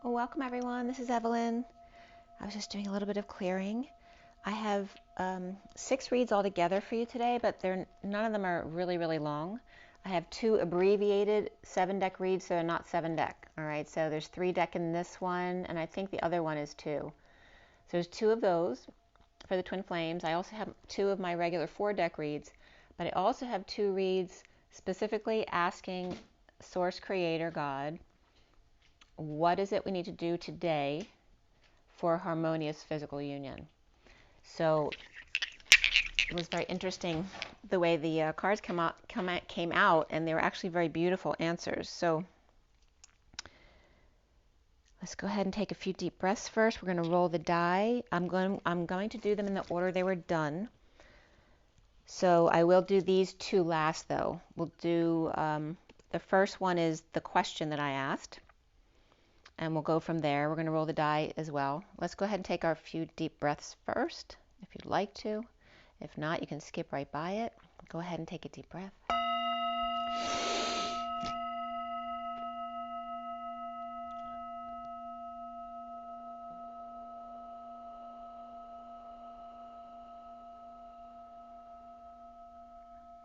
Welcome everyone, this is Evelyn. I was just doing a little bit of clearing. I have 6 reads all together for you today, but none of them are really long. I have 2 abbreviated 7-deck reads, so they're not 7-deck. All right, so there's 3-deck in this one, and I think the other one is 2. So there's 2 of those for the Twin Flames. I also have 2 of my regular 4-deck reads, but I also have 2 reads specifically asking Source Creator God, what is it we need to do today for a harmonious physical union? So it was very interesting the way the cards came out, and they were actually very beautiful answers. So let's go ahead and take a few deep breaths first. We're going to roll the die. I'm going to do them in the order they were done. So I will do these 2 last, though. We'll do the first one is the question that I asked, and we'll go from there. We're going to roll the die as well. Let's go ahead and take our few deep breaths first, if you'd like to. If not, you can skip right by it. Go ahead and take a deep breath.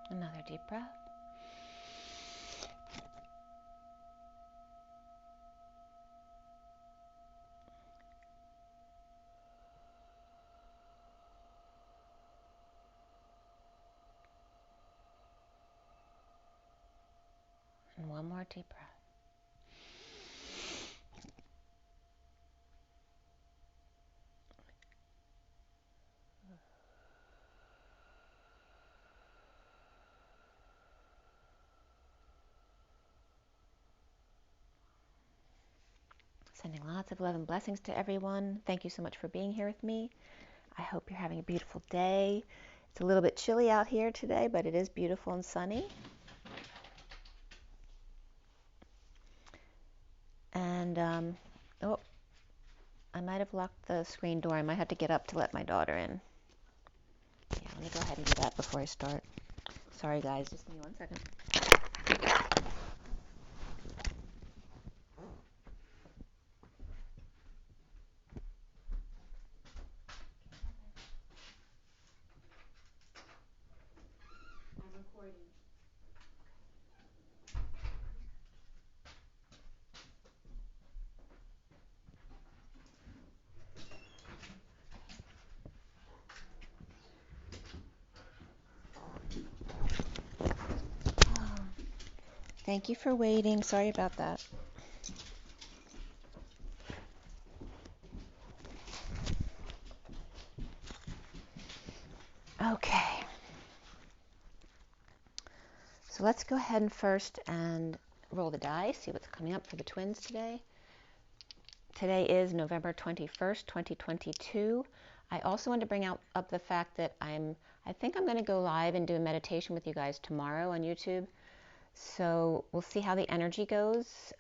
Another deep breath. And one more deep breath. Sending lots of love and blessings to everyone. Thank you so much for being here with me. I hope you're having a beautiful day. It's a little bit chilly out here today, but it is beautiful and sunny. And, oh, I might have locked the screen door. I might have to get up to let my daughter in. Yeah, let me go ahead and do that before I start. Sorry guys, just give me 1 second. I'm recording. Thank you for waiting. Sorry about that. Okay. So let's go ahead and first and roll the dice, see what's coming up for the twins today. Today is November 21st, 2022. I also want to bring up the fact that I think I'm going to go live and do a meditation with you guys tomorrow on YouTube. So we'll see how the energy goes.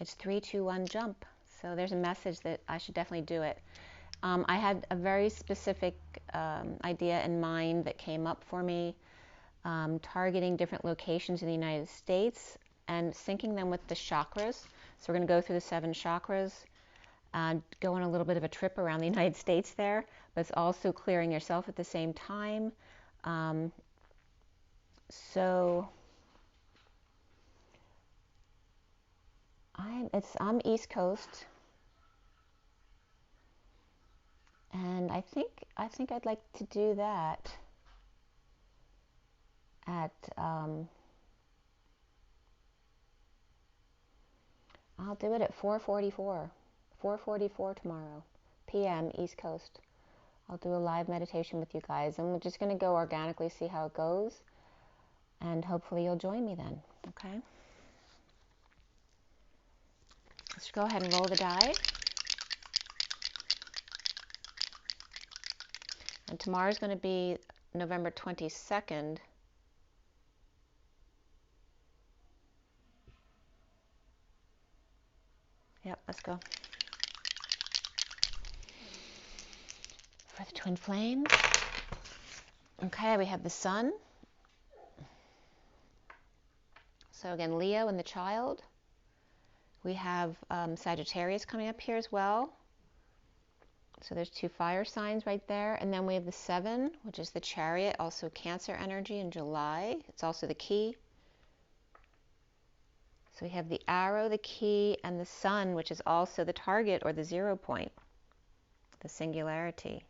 It's 3, 2, 1, jump. So there's a message that I should definitely do it. I had a very specific idea in mind that came up for me, targeting different locations in the United States and syncing them with the chakras. So we're going to go through the 7 chakras, go on a little bit of a trip around the United States there, but it's also clearing yourself at the same time. So I'm East Coast, and I think I'd like to do that at I'll do it at 4:44 tomorrow p.m. East Coast. I'll do a live meditation with you guys, and we're just going to go organically, see how it goes, and hopefully you'll join me then. Okay, let's go ahead and roll the die. And tomorrow's going to be November 22nd. Yep, let's go. For the Twin Flames. Okay, we have the Sun. So again, Leo and the Child. We have Sagittarius coming up here as well. So there's 2 fire signs right there. And then we have the 7, which is the Chariot, also Cancer energy in July. It's also the key. So we have the arrow, the key, and the sun, which is also the target or the 0 point, the singularity.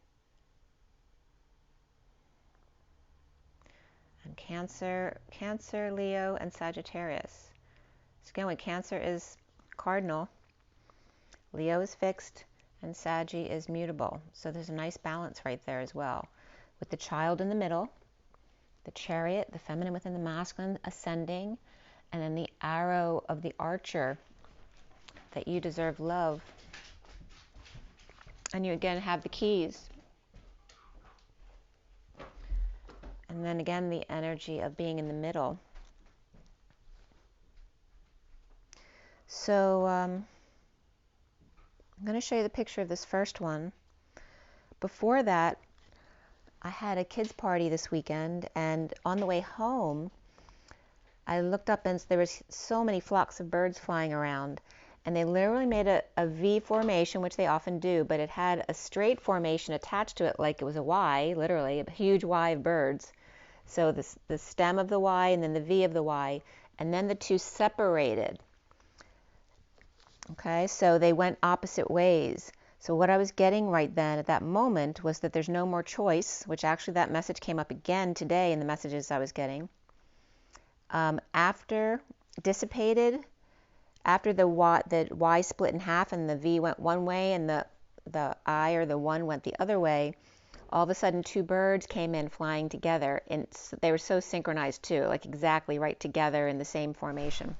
And Cancer, Leo, and Sagittarius. So again, when Cancer is cardinal, Leo is fixed, and Saggy is mutable. So there's a nice balance right there as well. With the child in the middle, the Chariot, the feminine within the masculine, ascending, and then the arrow of the archer, that you deserve love. And you again have the keys. And then again, the energy of being in the middle. So I'm going to show you the picture of this first one. Before that, I had a kids' party this weekend, and on the way home, I looked up and there was so many flocks of birds flying around, and they literally made a V formation, which they often do, but it had a straight formation attached to it like it was a Y, literally, a huge Y of birds. So the stem of the Y and then the V of the Y, and then the 2 separated. Okay, so they went opposite ways. So what I was getting right then at that moment was that there's no more choice, which actually that message came up again today in the messages I was getting. After dissipated, after the Y split in half and the V went one way and the I or the 1 went the other way, all of a sudden 2 birds came in flying together, and they were so synchronized too, like exactly right together in the same formation.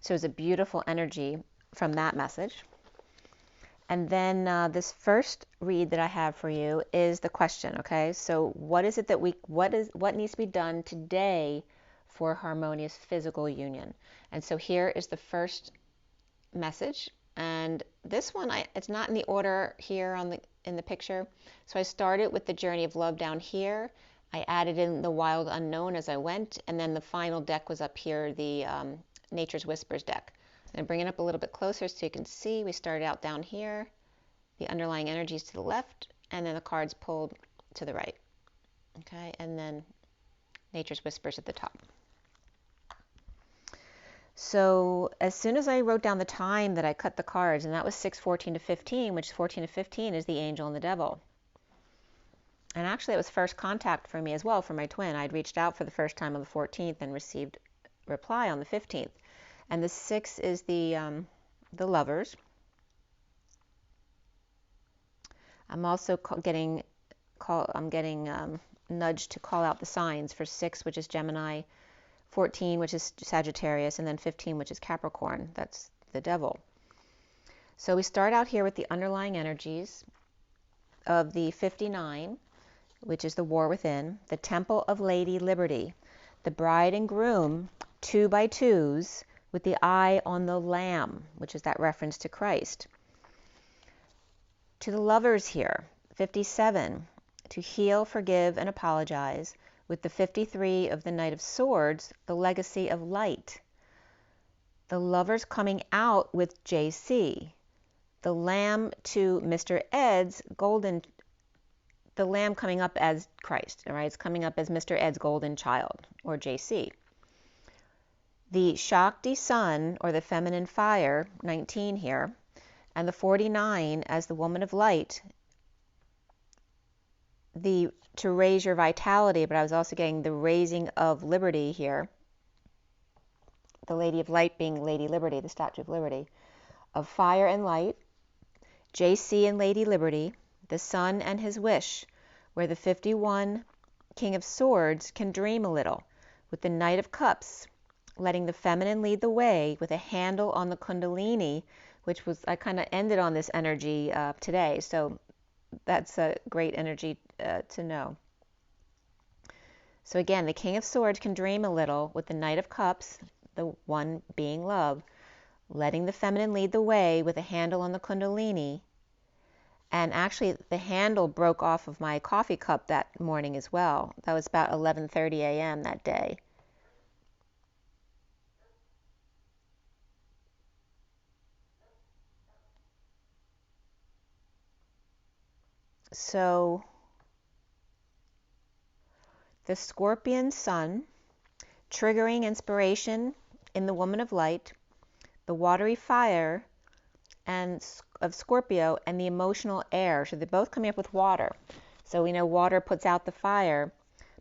So it was a beautiful energy from that message. And then this first read that I have for you is the question, okay? So what is it that what needs to be done today for harmonious physical union? And so here is the first message. And this one, it's not in the order here in the picture. So I started with the journey of love down here. I added in the wild unknown as I went, and then the final deck was up here, the Nature's Whispers deck. And bring it up a little bit closer so you can see. We started out down here, the underlying energies to the left, and then the cards pulled to the right. Okay, and then Nature's Whispers at the top. So as soon as I wrote down the time that I cut the cards, and that was 6:14 to 15, which 14 to 15 is the angel and the devil. And actually it was first contact for me as well, for my twin. I'd reached out for the first time on the 14th and received reply on the 15th. And the 6 is the lovers. I'm also getting nudged to call out the signs for 6, which is Gemini, 14, which is Sagittarius, and then 15, which is Capricorn. That's the devil. So we start out here with the underlying energies of the 59, which is the war within, the temple of Lady Liberty, the bride and groom, 2 by 2s, with the eye on the Lamb, which is that reference to Christ. To the lovers here, 57, to heal, forgive, and apologize, with the 53 of the Knight of Swords, the legacy of light. The lovers coming out with JC. The Lamb to Mr. Ed's golden, the Lamb coming up as Christ, all right? It's coming up as Mr. Ed's golden child, or JC. The Shakti Sun, or the feminine fire, 19 here, and the 49 as the woman of light, to raise your vitality, but I was also getting the raising of liberty here. The Lady of Light being Lady Liberty, the Statue of Liberty. Of fire and light, JC and Lady Liberty, the sun and his wish, where the 51 King of Swords can dream a little, with the Knight of Cups, letting the feminine lead the way with a handle on the Kundalini, which was, I kind of ended on this energy today, so that's a great energy to know. So again, the King of Swords can dream a little with the Knight of Cups, the one being love, letting the feminine lead the way with a handle on the Kundalini. And actually, the handle broke off of my coffee cup that morning as well. That was about 11:30 a.m. that day. So the Scorpion Sun, triggering inspiration in the Woman of Light, the watery fire and of Scorpio, and the emotional air. So they're both coming up with water. So we know water puts out the fire,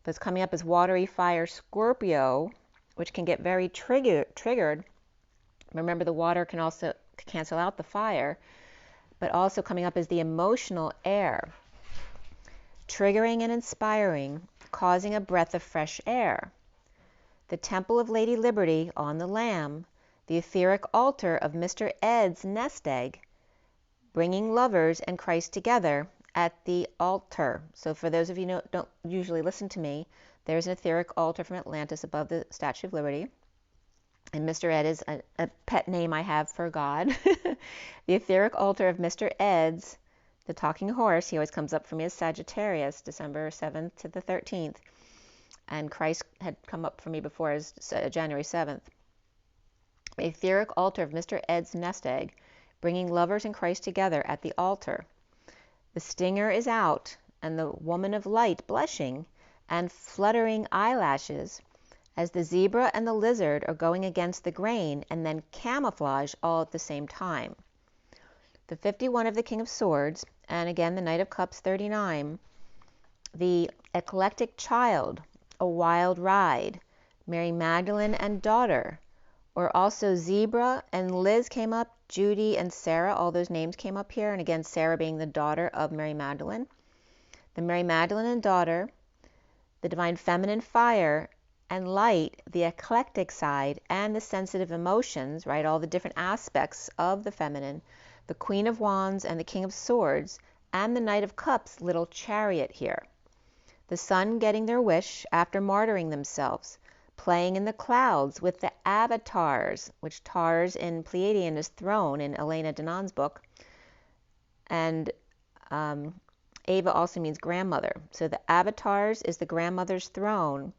but it's coming up as watery fire Scorpio, which can get very triggered. Remember, the water can also cancel out the fire, but also coming up as the emotional air, triggering and inspiring, causing a breath of fresh air. The Temple of Lady Liberty on the Lamb, the etheric altar of Mr. Ed's nest egg, bringing lovers and Christ together at the altar. So for those of you who don't usually listen to me, there's an etheric altar from Atlantis above the Statue of Liberty. And Mr. Ed is a pet name I have for God. The etheric altar of Mr. Ed's, the talking horse, he always comes up for me as Sagittarius, December 7th to the 13th. And Christ had come up for me before as January 7th. The etheric altar of Mr. Ed's nest egg, bringing lovers and Christ together at the altar. The stinger is out, and the Woman of Light blushing and fluttering eyelashes, as the zebra and the lizard are going against the grain and then camouflage all at the same time. The 51 of the King of Swords, and again the Knight of Cups 39, the eclectic child, a wild ride, Mary Magdalene and daughter, or also Zebra and Liz came up, Judy and Sarah, all those names came up here, and again Sarah being the daughter of Mary Magdalene. The Mary Magdalene and daughter, the divine feminine fire and light, the eclectic side and the sensitive emotions, right, all the different aspects of the feminine, the Queen of Wands and the King of Swords, and the Knight of Cups, little chariot here. The sun getting their wish after martyring themselves, playing in the clouds with the avatars, which Tars in Pleiadian is throne in Elena Danan's book, and Ava also means grandmother. So the avatars is the grandmother's throne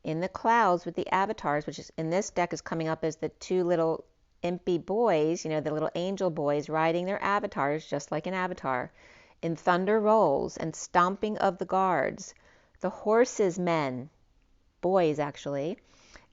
in the clouds with the avatars, which is in this deck is coming up as the two little impy boys, the little angel boys riding their avatars, just like an avatar, in thunder rolls and stomping of the guards, the horses men, boys actually,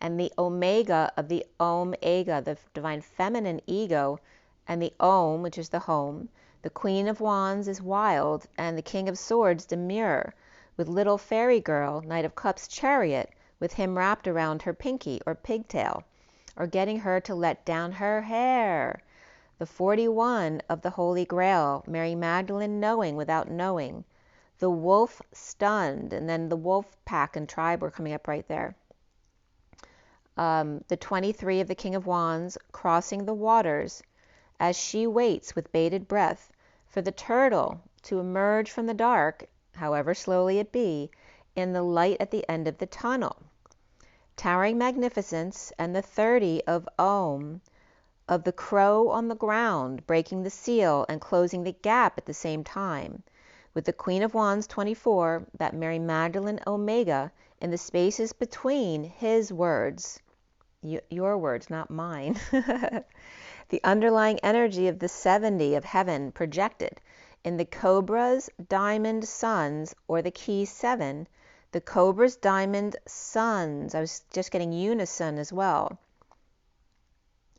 and the omega of the Om-ega, the divine feminine ego, and the Om, which is the home. The Queen of Wands is wild, and the King of Swords demure, with little fairy girl, Knight of Cups chariot, with him wrapped around her pinky or pigtail, or getting her to let down her hair. The 41 of the Holy Grail, Mary Magdalene knowing without knowing. The wolf stunned, and then the wolf pack and tribe were coming up right there. The 23 of the King of Wands crossing the waters as she waits with bated breath for the turtle to emerge from the dark, however slowly it be, in the light at the end of the tunnel. Towering magnificence, and the 30 of Om, of the crow on the ground, breaking the seal and closing the gap at the same time, with the Queen of Wands 24, that Mary Magdalene Omega, in the spaces between his words, your words, not mine. The underlying energy of the 70 of heaven projected in the Cobra's diamond suns, or the key 7, the Cobra's diamond suns. I was just getting unison as well.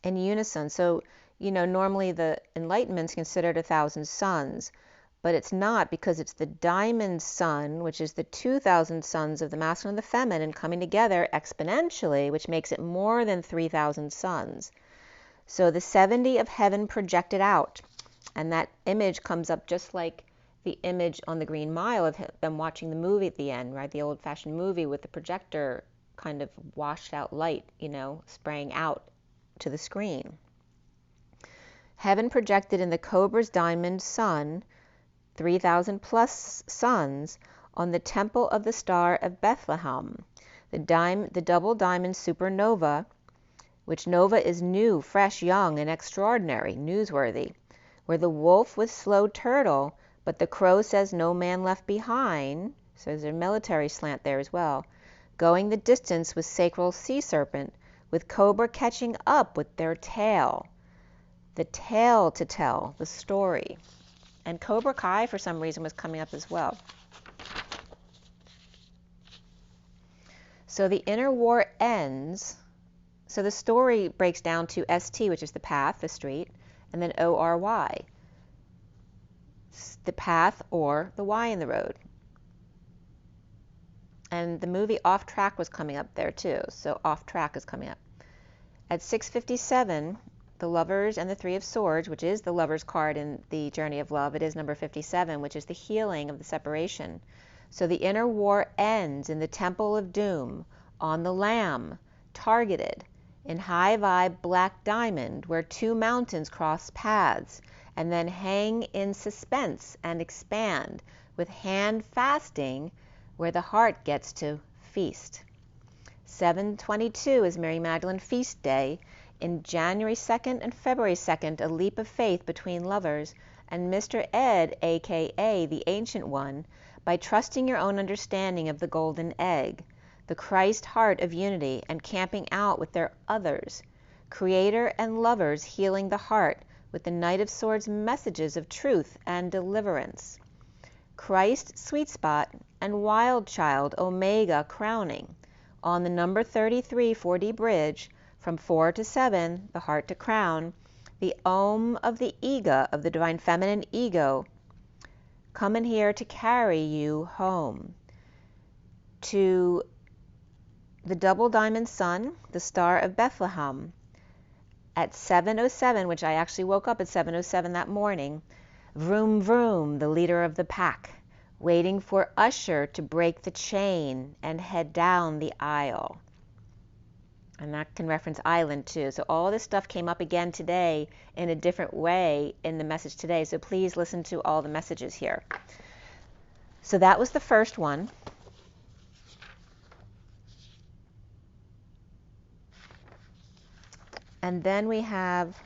In unison. So, normally the Enlightenment's considered 1,000 suns, but it's not, because it's the diamond sun, which is the 2,000 suns of the masculine and the feminine coming together exponentially, which makes it more than 3,000 suns. So the 70 of heaven projected out, and that image comes up just like the image on the Green Mile of them watching the movie at the end, right? The old-fashioned movie with the projector kind of washed out light, spraying out to the screen. Heaven projected in the Cobra's diamond sun, 3,000 plus suns, on the temple of the Star of Bethlehem, the double diamond supernova, which nova is new, fresh, young, and extraordinary, newsworthy, where the wolf with slow turtle, but the crow says no man left behind, so there's a military slant there as well, going the distance with sacral sea serpent, with cobra catching up with their tail, the tale to tell, the story. And Cobra Kai, for some reason, was coming up as well. So the inner war ends. So the story breaks down to ST, which is the path, the street, and then ORY, the path or the Y in the road. And the movie Off Track was coming up there too, so Off Track is coming up. At 6:57, the Lovers and the Three of Swords, which is the Lovers card in the Journey of Love, it is number 57, which is the healing of the separation. So the inner war ends in the Temple of Doom, on the Lamb, targeted, in high vibe black diamond, where two mountains cross paths, and then hang in suspense and expand, with hand fasting, where the heart gets to feast. 7/22 is Mary Magdalene Feast Day. In January 2nd and February 2nd, a leap of faith between lovers, and Mr. Ed, aka the Ancient One, by trusting your own understanding of the golden egg, the Christ heart of unity, and camping out with their others, creator and lovers healing the heart with the Knight of Swords messages of truth and deliverance. Christ sweet spot and wild child Omega crowning on the number 33 4D bridge from 4 to 7, the heart to crown, the Om of the Ega of the divine feminine ego coming here to carry you home to the double diamond sun, the Star of Bethlehem, at 7:07, which I actually woke up at 7:07 that morning. Vroom vroom, the leader of the pack, waiting for Usher to break the chain and head down the aisle. And that can reference Island too. So all this stuff came up again today in a different way in the message today. So please listen to all the messages here. So that was the first one. And then we have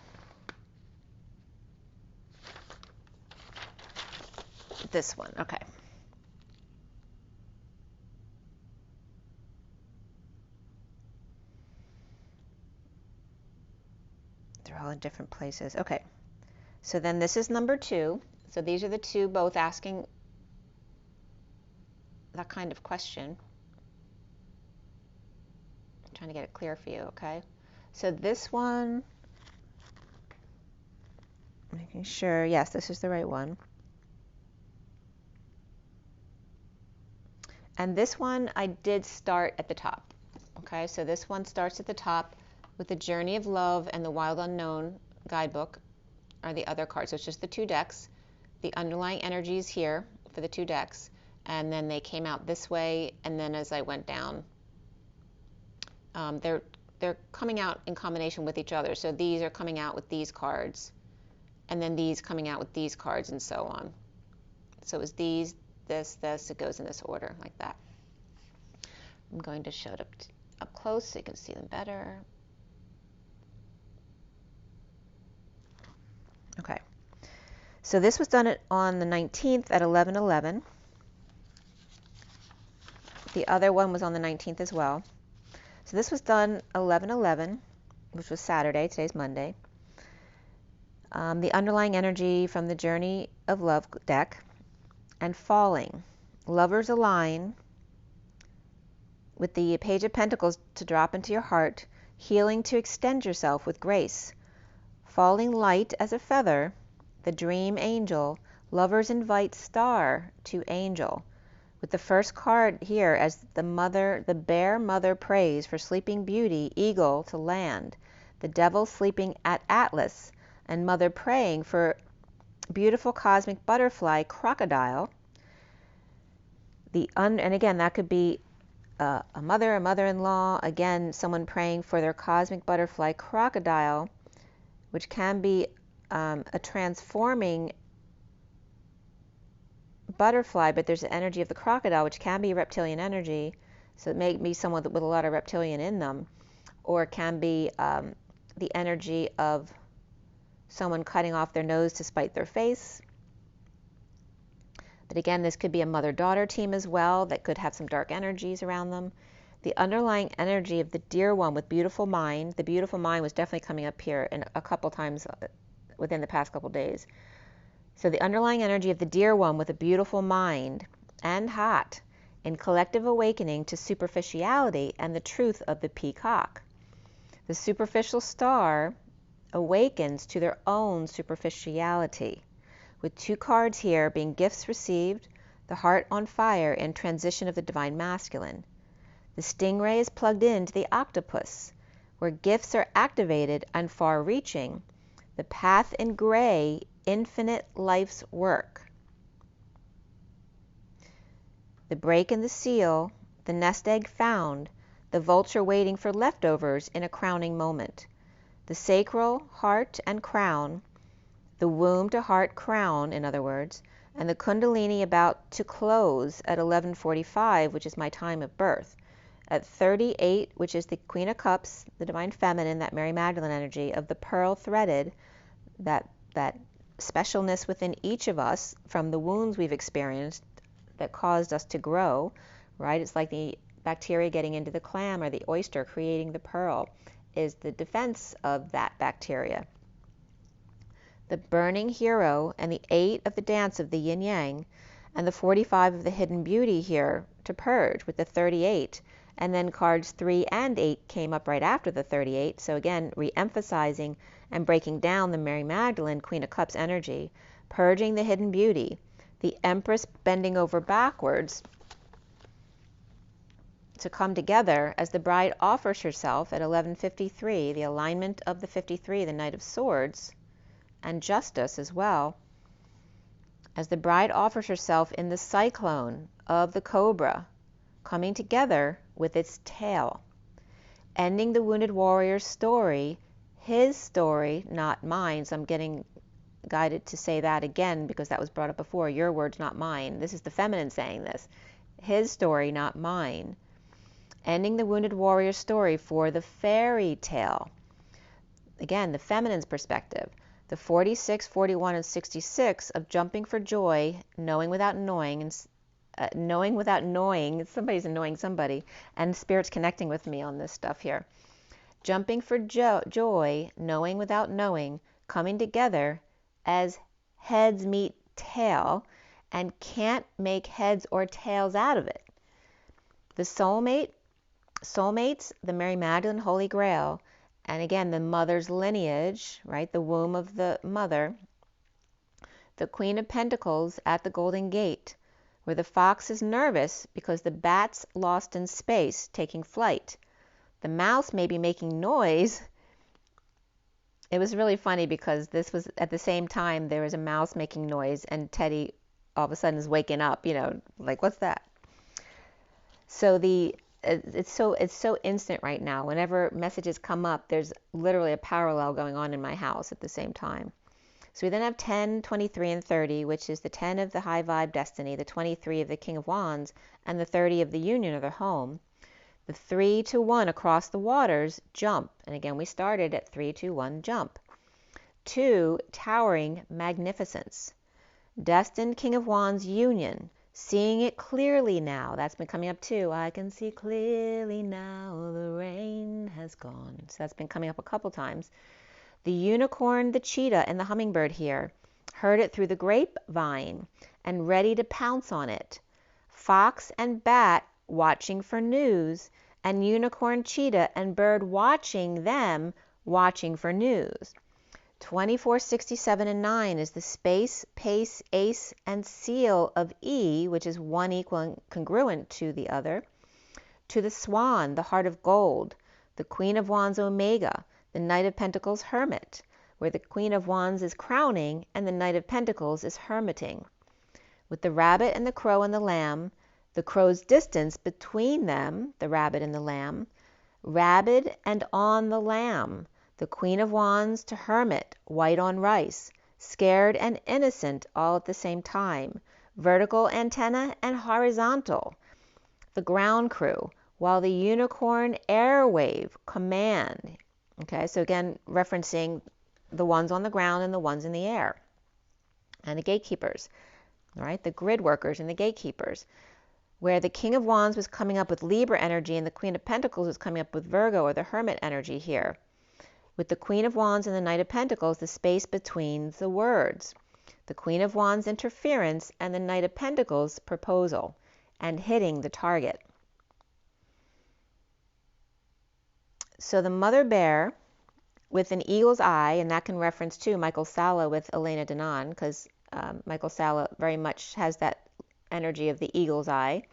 this one. Okay. They're all in different places. Okay. So then this is number 2. So these are the two both asking that kind of question. I'm trying to get it clear for you, okay? So this one, making sure, yes, this is the right one. And this one I did start at the top, okay? So this one starts at the top with the Journey of Love and the Wild Unknown guidebook are the other cards. So it's just the 2 decks. The underlying energies here for the 2 decks. And then they came out this way, and then as I went down, they're coming out in combination with each other. So these are coming out with these cards, and then these coming out with these cards, and so on. So it's these, this, it goes in this order, like that. I'm going to show it up close so you can see them better. Okay. So this was done on the 19th at 11:11. The other one was on the 19th as well. So this was done 11/11, which was Saturday. Today's Monday. The underlying energy from the Journey of Love deck and falling. Lovers align with the Page of Pentacles to drop into your heart, healing to extend yourself with grace. Falling light as a feather, the dream angel. Lovers invite star to angel. With the first card here as the bear mother prays for sleeping beauty, eagle to land. The devil sleeping at Atlas, and mother praying for beautiful cosmic butterfly, crocodile. And again, that could be a mother, a mother-in-law, again, someone praying for their cosmic butterfly, crocodile, which can be a transforming butterfly, but there's the energy of the crocodile, which can be reptilian energy, so it may be someone with a lot of reptilian in them, or it can be the energy of someone cutting off their nose to spite their face. But again, this could be a mother-daughter team as well that could have some dark energies around them. The underlying energy of the dear one with beautiful mind, the beautiful mind was definitely coming up here in a couple times within the past couple days. So the underlying energy of the dear one with a beautiful mind and hot in collective awakening to superficiality and the truth of the peacock. The superficial star awakens to their own superficiality, with 2 cards here being gifts received, the heart on fire, and transition of the divine masculine. The stingray is plugged into the octopus, where gifts are activated and far-reaching. The path in gray, infinite life's work. The break in the seal, the nest egg found, the vulture waiting for leftovers in a crowning moment. The sacral, heart, and crown, the womb to heart crown, in other words, and the kundalini about to close at 11:45, which is my time of birth. At 38, which is the Queen of Cups, the Divine Feminine, that Mary Magdalene energy of the pearl threaded, that specialness within each of us from the wounds we've experienced that caused us to grow, right? It's like the bacteria getting into the clam or the oyster creating the pearl is the defense of that bacteria. The burning hero and the 8 of the dance of the yin yang and the 45 of the hidden beauty here to purge with the 38, and then cards 3 and 8 came up right after the 38, so again re-emphasizing and breaking down the Mary Magdalene Queen of Cups energy, purging the hidden beauty, the Empress bending over backwards to come together as the bride offers herself at 11:53, the alignment of the 53, the Knight of Swords, and justice as well, as the bride offers herself in the cyclone of the cobra, coming together with its tail, ending the wounded warrior's story, his story, not mine. So I'm getting guided to say that again because that was brought up before. Your words, not mine. This is the feminine saying this. His story, not mine. Ending the wounded warrior's story for the fairy tale. Again, the feminine's perspective. The 46, 41, and 66 of jumping for joy, knowing without knowing, and knowing without knowing, somebody's annoying somebody, and Spirit's connecting with me on this stuff here. Jumping for joy, knowing without knowing, coming together as heads meet tail, and can't make heads or tails out of it. The soulmates, the Mary Magdalene Holy Grail, and again, the mother's lineage, right, the womb of the mother, the Queen of Pentacles at the Golden Gate, where the fox is nervous because the bat's lost in space, taking flight. The mouse may be making noise. It was really funny because this was at the same time there was a mouse making noise and Teddy all of a sudden is waking up, like, what's that? So it's so instant right now. Whenever messages come up, there's literally a parallel going on in my house at the same time. So we then have 10, 23, and 30, which is the 10 of the high vibe destiny, the 23 of the King of Wands, and the 30 of the union or the home. The 3 to 1 across the waters, jump. And again, we started at 3, 2, 1, jump. 2, towering magnificence. Destined King of Wands union. Seeing it clearly now. That's been coming up too. I can see clearly now, the rain has gone. So that's been coming up a couple times. The unicorn, the cheetah, and the hummingbird here. Heard it through the grapevine and ready to pounce on it. Fox and bat watching for news, and unicorn, cheetah, and bird watching them, watching for news. 24, 67, and 9 is the space, pace, ace, and seal of E, which is one equal and congruent to the other. To the swan, the heart of gold, the Queen of Wands Omega, the Knight of Pentacles Hermit, where the Queen of Wands is crowning and the Knight of Pentacles is hermiting. With the rabbit and the crow and the lamb, the crow's distance between them, the rabbit and the lamb, rabid and on the lamb, the Queen of Wands to hermit, white on rice, scared and innocent all at the same time, vertical antenna and horizontal, the ground crew, while the unicorn airwave command. Okay, so again, referencing the ones on the ground and the ones in the air, and the gatekeepers, all right, the grid workers and the gatekeepers, where the King of Wands was coming up with Libra energy and the Queen of Pentacles was coming up with Virgo or the Hermit energy here. With the Queen of Wands and the Knight of Pentacles, the space between the words. the Queen of Wands interference, and the Knight of Pentacles proposal, and hitting the target. So the Mother Bear with an eagle's eye, and that can reference to Michael Salla with Elena Danaan, because Michael Salla very much has that energy of the eagle's eye.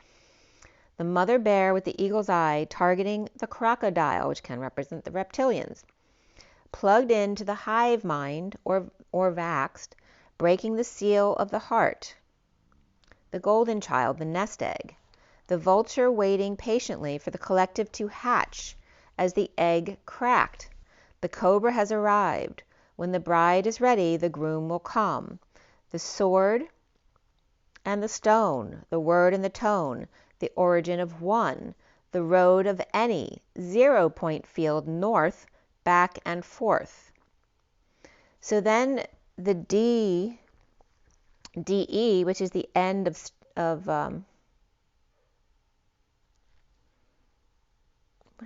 The Mother Bear with the eagle's eye targeting the crocodile, which can represent the reptilians, plugged into the hive mind or vaxed, breaking the seal of the heart. The golden child, the nest egg. The vulture waiting patiently for the collective to hatch as the egg cracked. The cobra has arrived. When the bride is ready, the groom will come. The sword and the stone, the word and the tone, the origin of one, the road of any, 0-point field north, back and forth. So then the DE, which is the end of where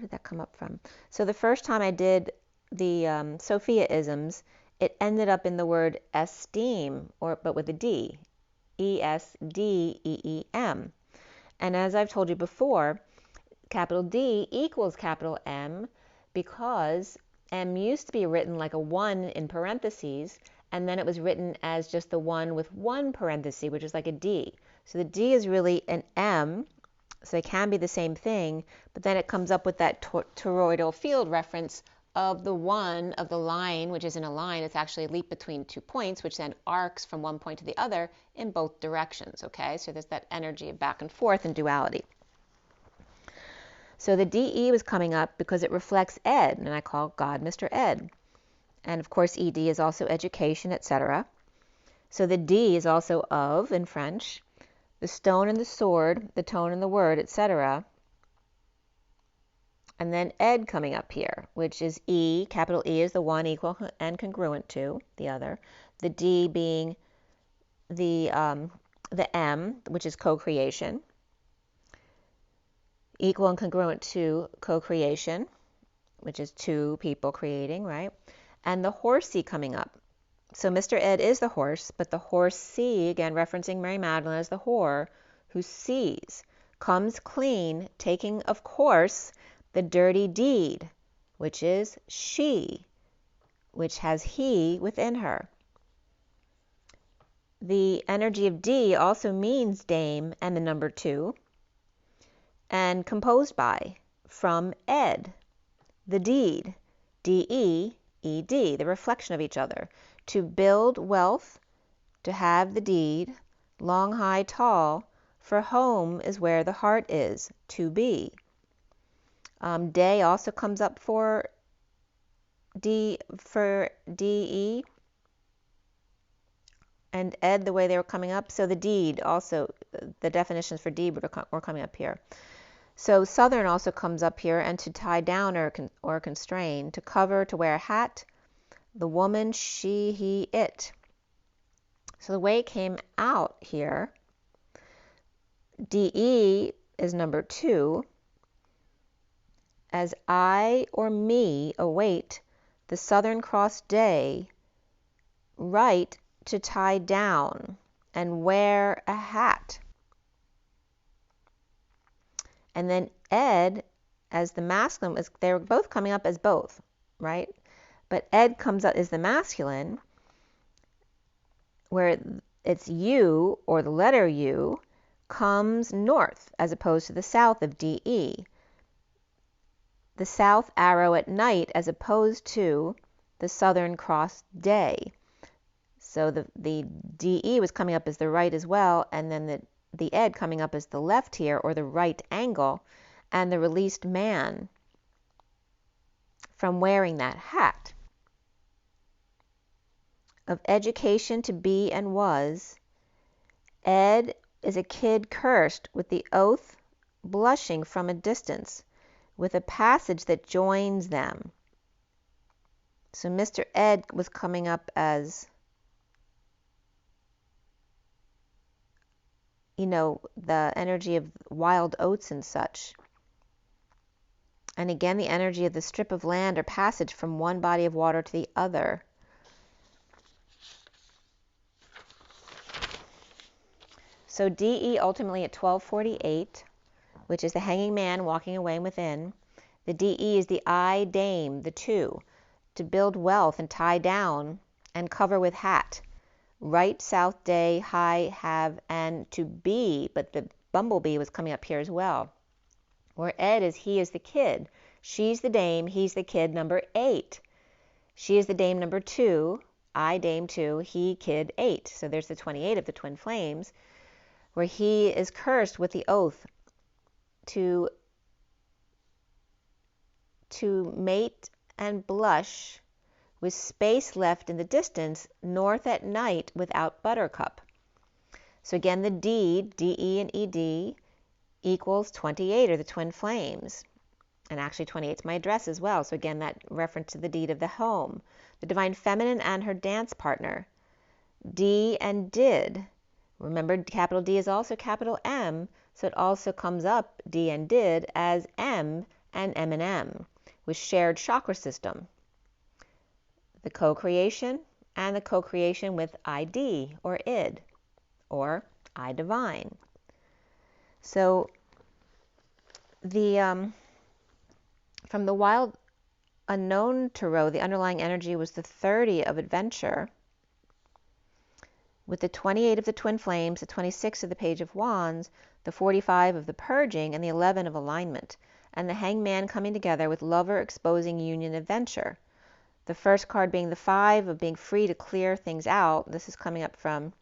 did that come up from? So the first time I did the Sophia-isms, it ended up in the word esteem, but with a D, ESDEEM. And as I've told you before, capital D equals capital M because M used to be written like a 1 in parentheses, and then it was written as just the 1 with 1 parenthesis, which is like a D. So the D is really an M, so they can be the same thing, but then it comes up with that toroidal field reference of the 1 of the line, which isn't a line, it's actually a leap between 2 points, which then arcs from one point to the other in both directions, okay? So there's that energy of back and forth and duality. So the DE was coming up because it reflects Ed, and I call God Mr. Ed. And of course, ED is also education, etc. So the D is also of in French, the stone and the sword, the tone and the word, etc. And then Ed coming up here, which is E, capital E is the one equal and congruent to the other. The D being the M, which is co-creation. Equal and congruent to co-creation, which is 2 people creating, right? And the horsey coming up. So Mr. Ed is the horse, but the horsey, again referencing Mary Magdalene as the whore, who sees, comes clean, taking, of course, the dirty deed, which is she, which has he within her. The energy of D also means dame and the number 2, and composed by, from Ed, the deed, D-E-E-D, the reflection of each other. To build wealth, to have the deed, long, high, tall, for home is where the heart is, to be. Day also comes up for D, for D-E, and Ed the way they were coming up. So the deed also, the definitions for deed were coming up here. So Southern also comes up here, and to tie down or constrain, to cover, to wear a hat, the woman, she, he, it. So the way it came out here, DE is number 2, as I or me await the Southern Cross day, right to tie down and wear a hat. And then Ed, as the masculine, they're both coming up as both, right? But Ed comes up as the masculine, where it's U, or the letter U, comes north, as opposed to the south of DE. The south arrow at night, as opposed to the Southern Cross day. So the DE was coming up as the right as well, and then the Ed coming up as the left here, or the right angle, and the released man from wearing that hat. Of education to be and was, Ed is a kid cursed with the oath, blushing from a distance, with a passage that joins them. So Mr. Ed was coming up as, you know, the energy of wild oats and such. And again, the energy of the strip of land or passage from one body of water to the other. So DE ultimately at 1248, which is the hanging man walking away within. The DE is the I dame, the two, to build wealth and tie down and cover with hat. Right, south, day, high, have, and to be, but the bumblebee was coming up here as well. Where Ed is, he is the kid. She's the dame, he's the kid, number 8. She is the dame, number 2. I, dame 2, he, kid, 8. So there's the 28 of the twin flames, where he is cursed with the oath to mate and blush with space left in the distance, north at night without buttercup. So again, the deed, DE and ED, equals 28, or the twin flames. And actually 28 is my address as well. So again, that reference to the deed of the home. The divine feminine and her dance partner. D and did. Remember, capital D is also capital M, so it also comes up, D and did, as M and M, with shared chakra system. The co-creation and the co-creation with ID, or id, or I divine. So from the wild unknown tarot, the underlying energy was the 30 of adventure, with the 28 of the twin flames, the 26 of the page of wands, the 45 of the purging, and the 11 of alignment, and the hangman coming together with lover exposing union adventure. The first card being the 5 of being free to clear things out. This is coming up from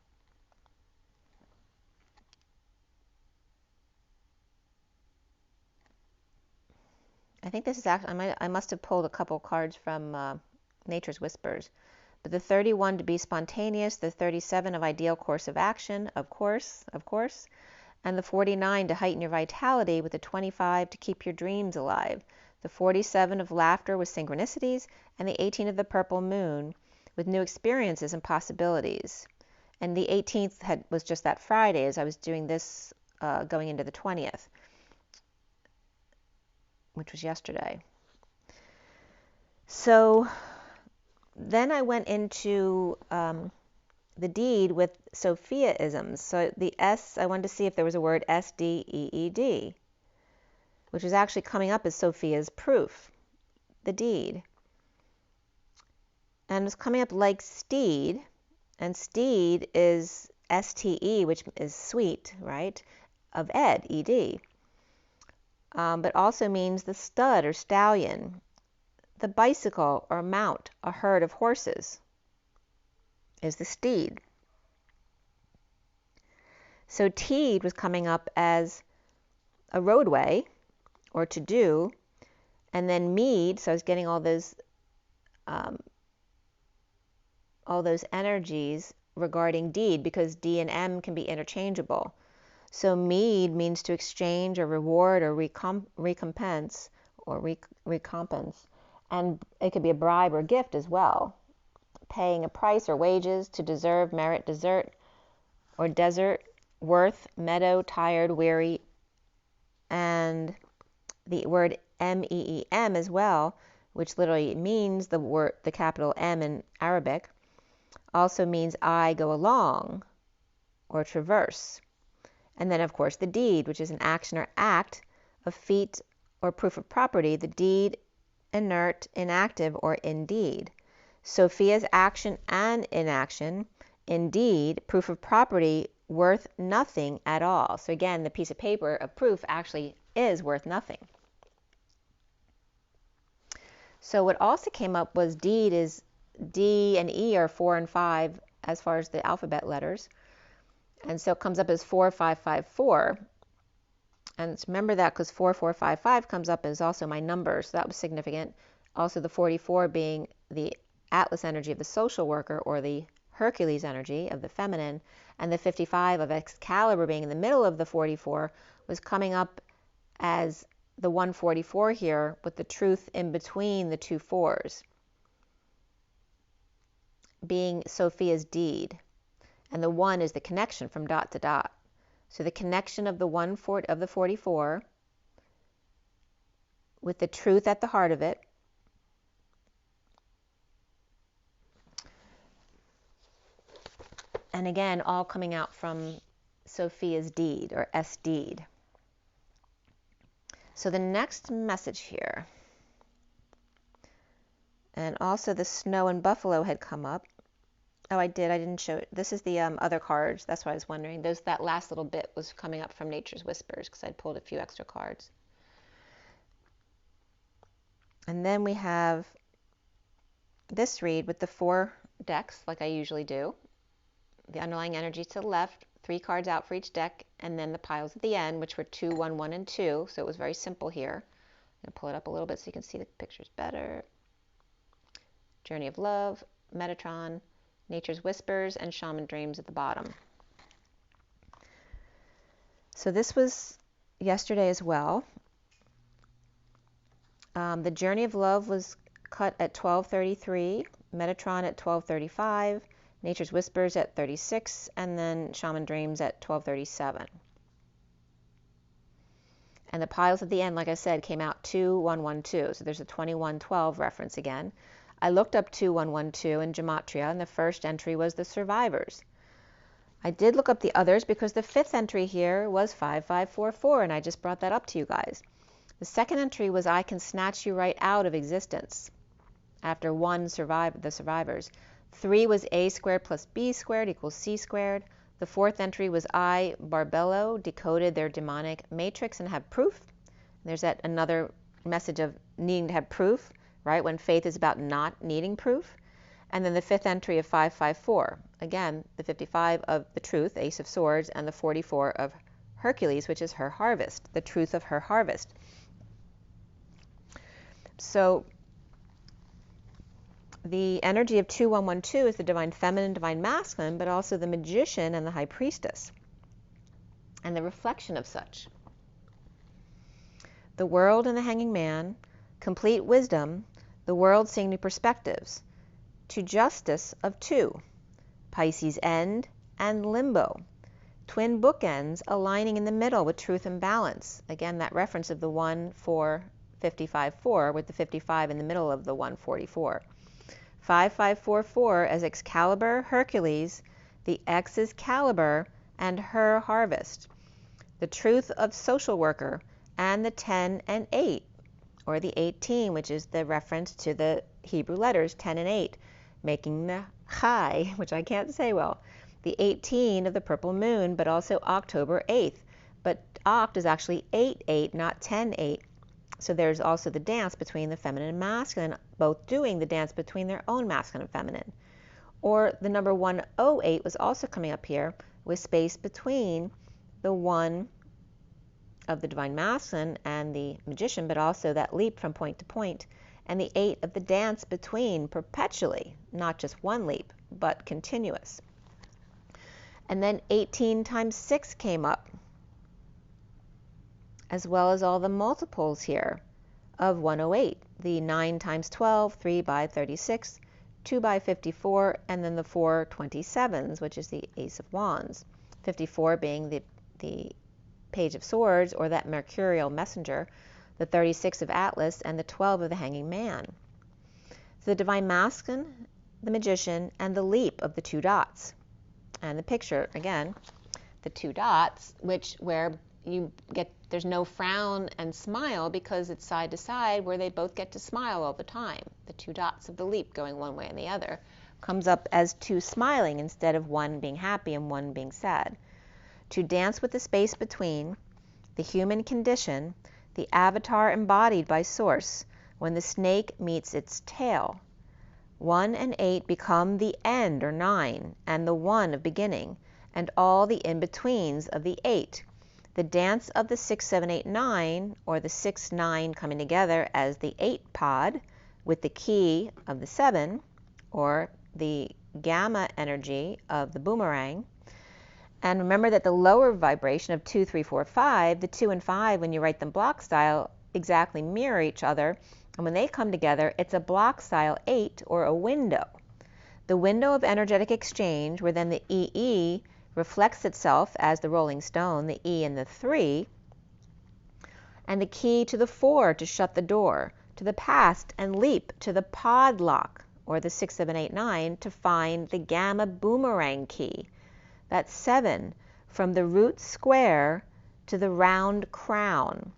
I think this is actually, I must have pulled a couple cards from Nature's Whispers. But the 31 to be spontaneous, the 37 of ideal course of action, of course, and the 49 to heighten your vitality, with the 25 to keep your dreams alive, the 47 of laughter with synchronicities, and the 18 of the purple moon with new experiences and possibilities. And the 18th was just that Friday as I was doing this going into the 20th, which was yesterday. So then I went into the deed with Sophia-isms. So the S, I wanted to see if there was a word S-D-E-E-D, which was actually coming up as Sophia's proof, the deed. And it's coming up like steed, and steed is S-T-E, which is sweet, right, of Ed, E-D. But also means the stud or stallion, the bicycle or mount, a herd of horses, is the steed. So teed was coming up as a roadway or to do, and then mead, so I was getting all those energies regarding deed, because D and M can be interchangeable. So mead means to exchange or reward or recompense, and it could be a bribe or gift as well. Paying a price or wages, to deserve, merit, desert, or desert, worth, meadow, tired, weary, and the word M-E-E-M as well, which literally means the capital M in Arabic, also means I go along or traverse. And then, of course, the deed, which is an action or act of feat or proof of property, the deed, inert, inactive, or indeed. Sophia's action and inaction, indeed, proof of property, worth nothing at all. So again, the piece of paper of proof actually is worth nothing. So what also came up was deed is D and E are 4 and 5 as far as the alphabet letters. And so it comes up as 4554. And remember that because 4455 comes up as also my number, so that was significant. Also the 44 being the Atlas energy of the social worker, or the Hercules energy of the feminine, and the 55 of Excalibur being in the middle of the 44 was coming up as the 144 here, with the truth in between the two fours, being Sophia's deed. And the 1 is the connection from dot to dot. So the connection of the 44 with the truth at the heart of it, and again, all coming out from Sophia's deed, or S-deed. So the next message here, and also the snow and buffalo had come up. Oh, I didn't show it. This is the other cards. That's why I was wondering. That last little bit was coming up from Nature's Whispers because I'd pulled a few extra cards. And then we have this read with the 4 decks, like I usually do. The underlying energy to the left, 3 cards out for each deck, and then the piles at the end, which were 2, 1, 1, and 2. So it was very simple here. I'm going to pull it up a little bit so you can see the pictures better. Journey of Love, Metatron, Nature's Whispers, and Shaman Dreams at the bottom. So this was yesterday as well. The Journey of Love was cut at 12:33, Metatron at 12:35, Nature's Whispers at 36, and then Shaman Dreams at 12:37. And the piles at the end, like I said, came out 2, 1, 1, 2. So there's a 2112 reference again. I looked up 2, 1, 1, 2 in Gematria, and the first entry was the survivors. I did look up the others because the 5th entry here was 5544, and I just brought that up to you guys. The 2nd entry was I can snatch you right out of existence. After 1 survived the survivors. 3 was A squared plus B squared equals C squared. The 4th entry was I, Barbello, decoded their demonic matrix and have proof. There's that another message of needing to have proof, right? When faith is about not needing proof. And then the 5th entry of 554. Again, the 55 of the truth, Ace of Swords, and the 44 of Hercules, which is her harvest, the truth of her harvest. So the energy of 2112 is the divine feminine, divine masculine, but also the magician and the high priestess, and the reflection of such. The world and the hanging man, complete wisdom, the world seeing new perspectives, to justice of 2, Pisces end and limbo, twin bookends aligning in the middle with truth and balance. Again, that reference of the 1, 4, 55, 4 with the 55 in the middle of the 144. 5544 as Excalibur, Hercules, the X is Caliber, and her harvest. The truth of social worker, and the 10 and 8, or the 18, which is the reference to the Hebrew letters 10 and 8, making the Chai, which I can't say well. The 18 of the purple moon, but also October 8th. But Oct is actually 8-8, not 10-8. So there's also the dance between the feminine and masculine, both doing the dance between their own masculine and feminine. Or the number 108 was also coming up here with space between the 1 of the divine masculine and the magician, but also that leap from point to point, and the 8 of the dance between perpetually, not just one leap, but continuous. And then 18 times 6 came up, as well as all the multiples here of 108, the 9 times 12, 3 by 36, 2 by 54, and then the 4 27s, which is the Ace of Wands, 54 being the Page of Swords, or that mercurial messenger, the 36 of Atlas, and the 12 of the Hanging Man. So the divine masculine, the magician, and the leap of the 2 dots. And the picture, again, the 2 dots, where you get, there's no frown and smile because it's side to side, where they both get to smile all the time. The 2 dots of the leap going one way and the other comes up as 2 smiling instead of 1 being happy and 1 being sad. To dance with the space between, the human condition, the avatar embodied by source, when the snake meets its tail. 1 and 8 become the end, or 9, and the 1 of beginning, and all the in-betweens of the 8. The dance of the 6, 7, 8, 9, or the 6, 9 coming together as the 8 pod, with the key of the 7, or the gamma energy of the boomerang. And remember that the lower vibration of 2, 3, 4, 5, the 2 and 5, when you write them block style, exactly mirror each other. And when they come together, it's a block style 8, or a window. The window of energetic exchange, where then the EE reflects itself as the rolling stone, the E and the 3, and the key to the 4 to shut the door, to the past and leap to the pod lock, or the 6, 7, 8, 9, to find the gamma boomerang key. That 7 from the root square to the round crown.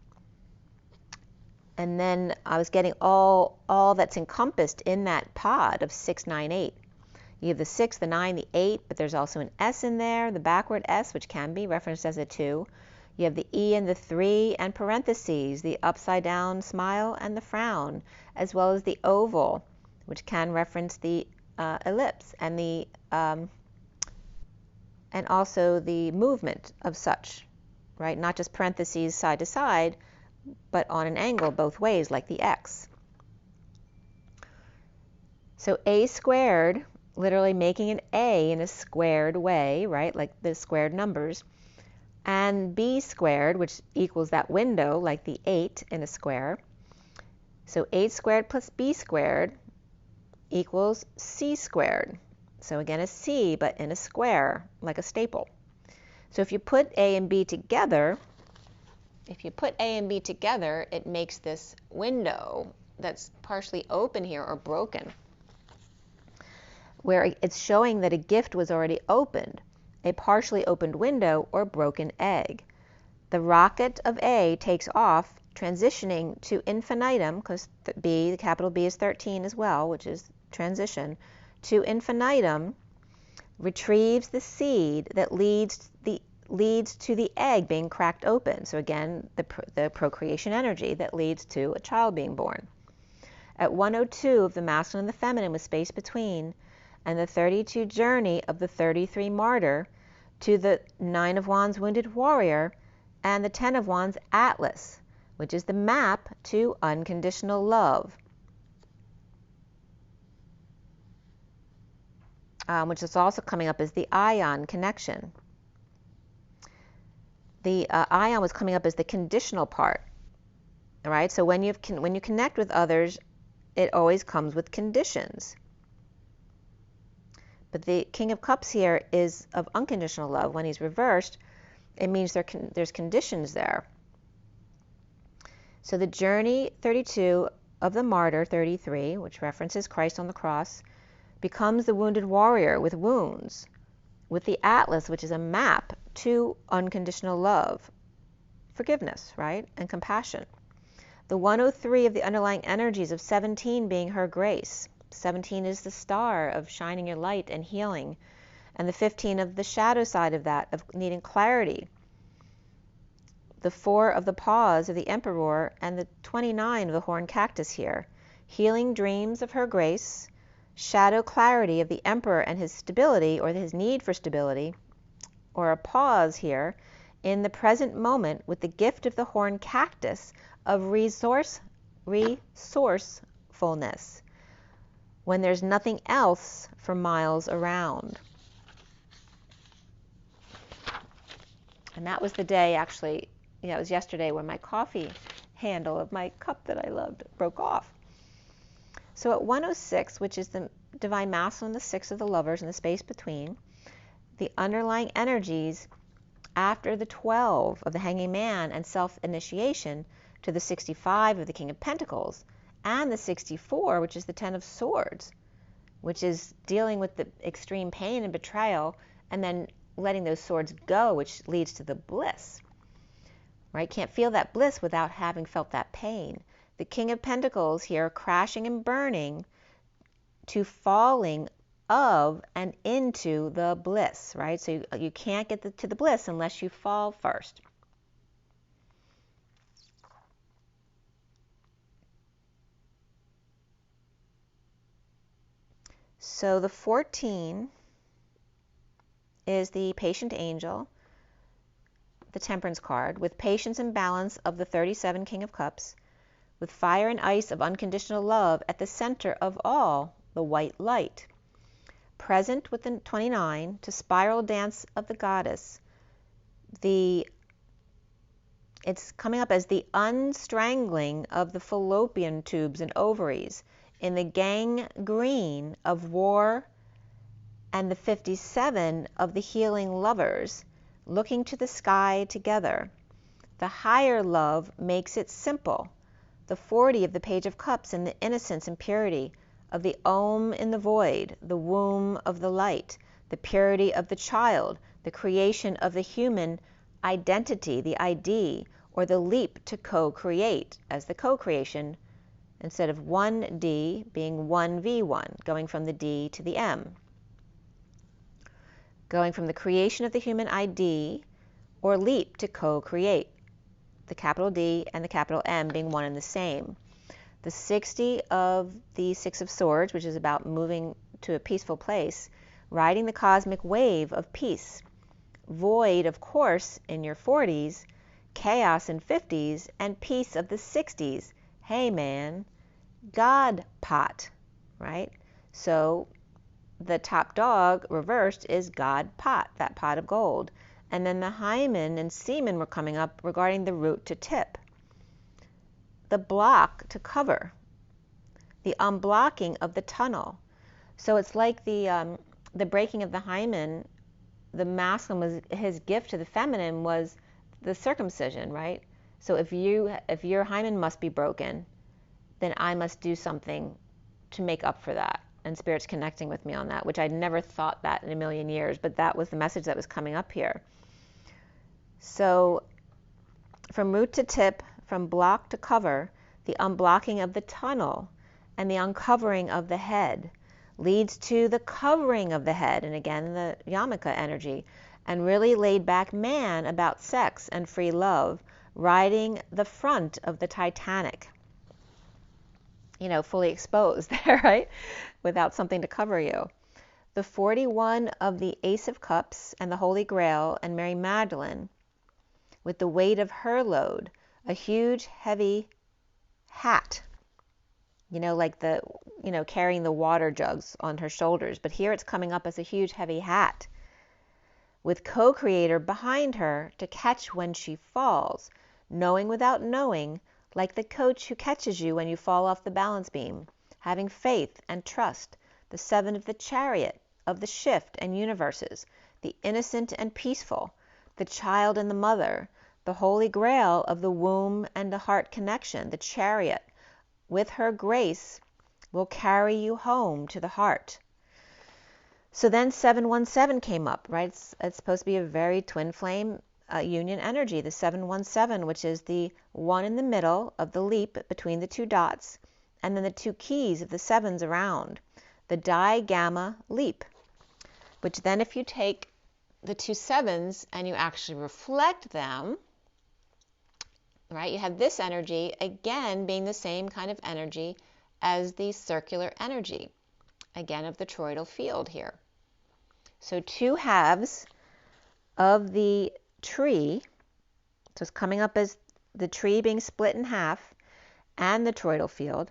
And then I was getting all that's encompassed in that pod of 6, 9, 8. You have the 6, the 9, the 8, but there's also an S in there, the backward S, which can be referenced as a 2. You have the E and the 3 and parentheses, the upside down smile and the frown, as well as the oval, which can reference the ellipse and the and also the movement of such, right? Not just parentheses side to side, but on an angle both ways, like the X. So A squared, literally making an A in a squared way, right? Like the squared numbers. And B squared, which equals that window, like the 8 in a square. So 8 squared plus B squared equals C squared. So again, a C, but in a square, like a staple. So if you put A and B together, it makes this window that's partially open here or broken, where it's showing that a gift was already opened, a partially opened window or broken egg. The rocket of A takes off, transitioning to infinitum, because the capital B is 13 as well, which is transition, to infinitum, retrieves the seed that leads to the egg being cracked open. So again, the procreation energy that leads to a child being born. At 102 of the masculine and the feminine with space between, and the 32 journey of the 33 martyr to the 9 of wands wounded warrior and the 10 of wands atlas, which is the map to unconditional love, which is also coming up as the ion connection. The ion was coming up as the conditional part. All right, so when you connect with others, it always comes with conditions. But the King of Cups here is of unconditional love. When he's reversed, it means there's conditions there. So the journey 32 of the martyr 33, which references Christ on the cross, becomes the wounded warrior with wounds, with the atlas, which is a map to unconditional love, forgiveness, right, and compassion. The 103 of the underlying energies of 17 being her grace. 17 is the star of shining your light and healing, and the 15 of the shadow side of that, of needing clarity. The 4 of the paws of the emperor, and the 29 of the horned cactus here. Healing dreams of her grace, shadow clarity of the emperor and his stability, or his need for stability, or a pause here in the present moment with the gift of the horned cactus of resourcefulness, when there's nothing else for miles around. And that was the day, actually, it was yesterday, when my coffee handle of my cup that I loved broke off. So at 106, which is the divine masculine, the 6 of the lovers, and the space between, the underlying energies after the 12 of the hanging man and self-initiation to the 65 of the King of Pentacles, and the 64, which is the 10 of swords, which is dealing with the extreme pain and betrayal, and then letting those swords go, which leads to the bliss, right? Can't feel that bliss without having felt that pain. The King of Pentacles here crashing and burning to falling of and into the bliss, right? So you can't get to the bliss unless you fall first. So the 14 is the patient angel, the temperance card, with patience and balance of the 37 King of Cups, with fire and ice of unconditional love at the center of all, the white light. Present with the 29 to spiral dance of the goddess. It's coming up as the unstrangling of the fallopian tubes and ovaries in the gangrene of war, and the 57 of the healing lovers looking to the sky together. The higher love makes it simple. The 40 of the Page of Cups in the innocence and purity of the Om in the void, the womb of the light, the purity of the child, the creation of the human identity, the ID, or the leap to co-create as the co-creation, instead of 1D being 1V1, going from the D to the M. Going from the creation of the human ID or leap to co-create, the capital D and the capital M being one and the same. The 60 of the Six of Swords, which is about moving to a peaceful place, riding the cosmic wave of peace. Void, of course, in your 40s, chaos in 50s, and peace of the 60s. Hey man, God pot, right? So the top dog reversed is God pot, that pot of gold. And then the hymen and semen were coming up regarding the root to tip. The block to cover, the unblocking of the tunnel. So it's like the breaking of the hymen. The masculine was his gift to the feminine was the circumcision, right? So if your hymen must be broken, then I must do something to make up for that. And Spirit's connecting with me on that, which I'd never thought that in a million years, but that was the message that was coming up here. So from root to tip, from block to cover, the unblocking of the tunnel and the uncovering of the head leads to the covering of the head, and again the yamaka energy, and really laid back man about sex and free love, riding the front of the Titanic, fully exposed there, right, without something to cover you. The 41 of the Ace of Cups and the Holy Grail and Mary Magdalene, with the weight of her load, a huge heavy hat, like carrying the water jugs on her shoulders. But here it's coming up as a huge heavy hat with co-creator behind her to catch when she falls, knowing without knowing, like the coach who catches you when you fall off the balance beam, having faith and trust. The 7 of the Chariot, of the shift and universes, the innocent and peaceful, the child and the mother, the Holy Grail of the womb and the heart connection, the Chariot, with her grace, will carry you home to the heart. So then 717 came up, right? It's supposed to be a very twin flame union energy, the 717, which is the one in the middle of the leap between the two dots, and then the two keys of the sevens around, the di-gamma leap, which then if you take the two sevens and you actually reflect them, right, you have this energy again being the same kind of energy as the circular energy, again of the toroidal field here. So two halves of the tree, so it's coming up as the tree being split in half and the toroidal field,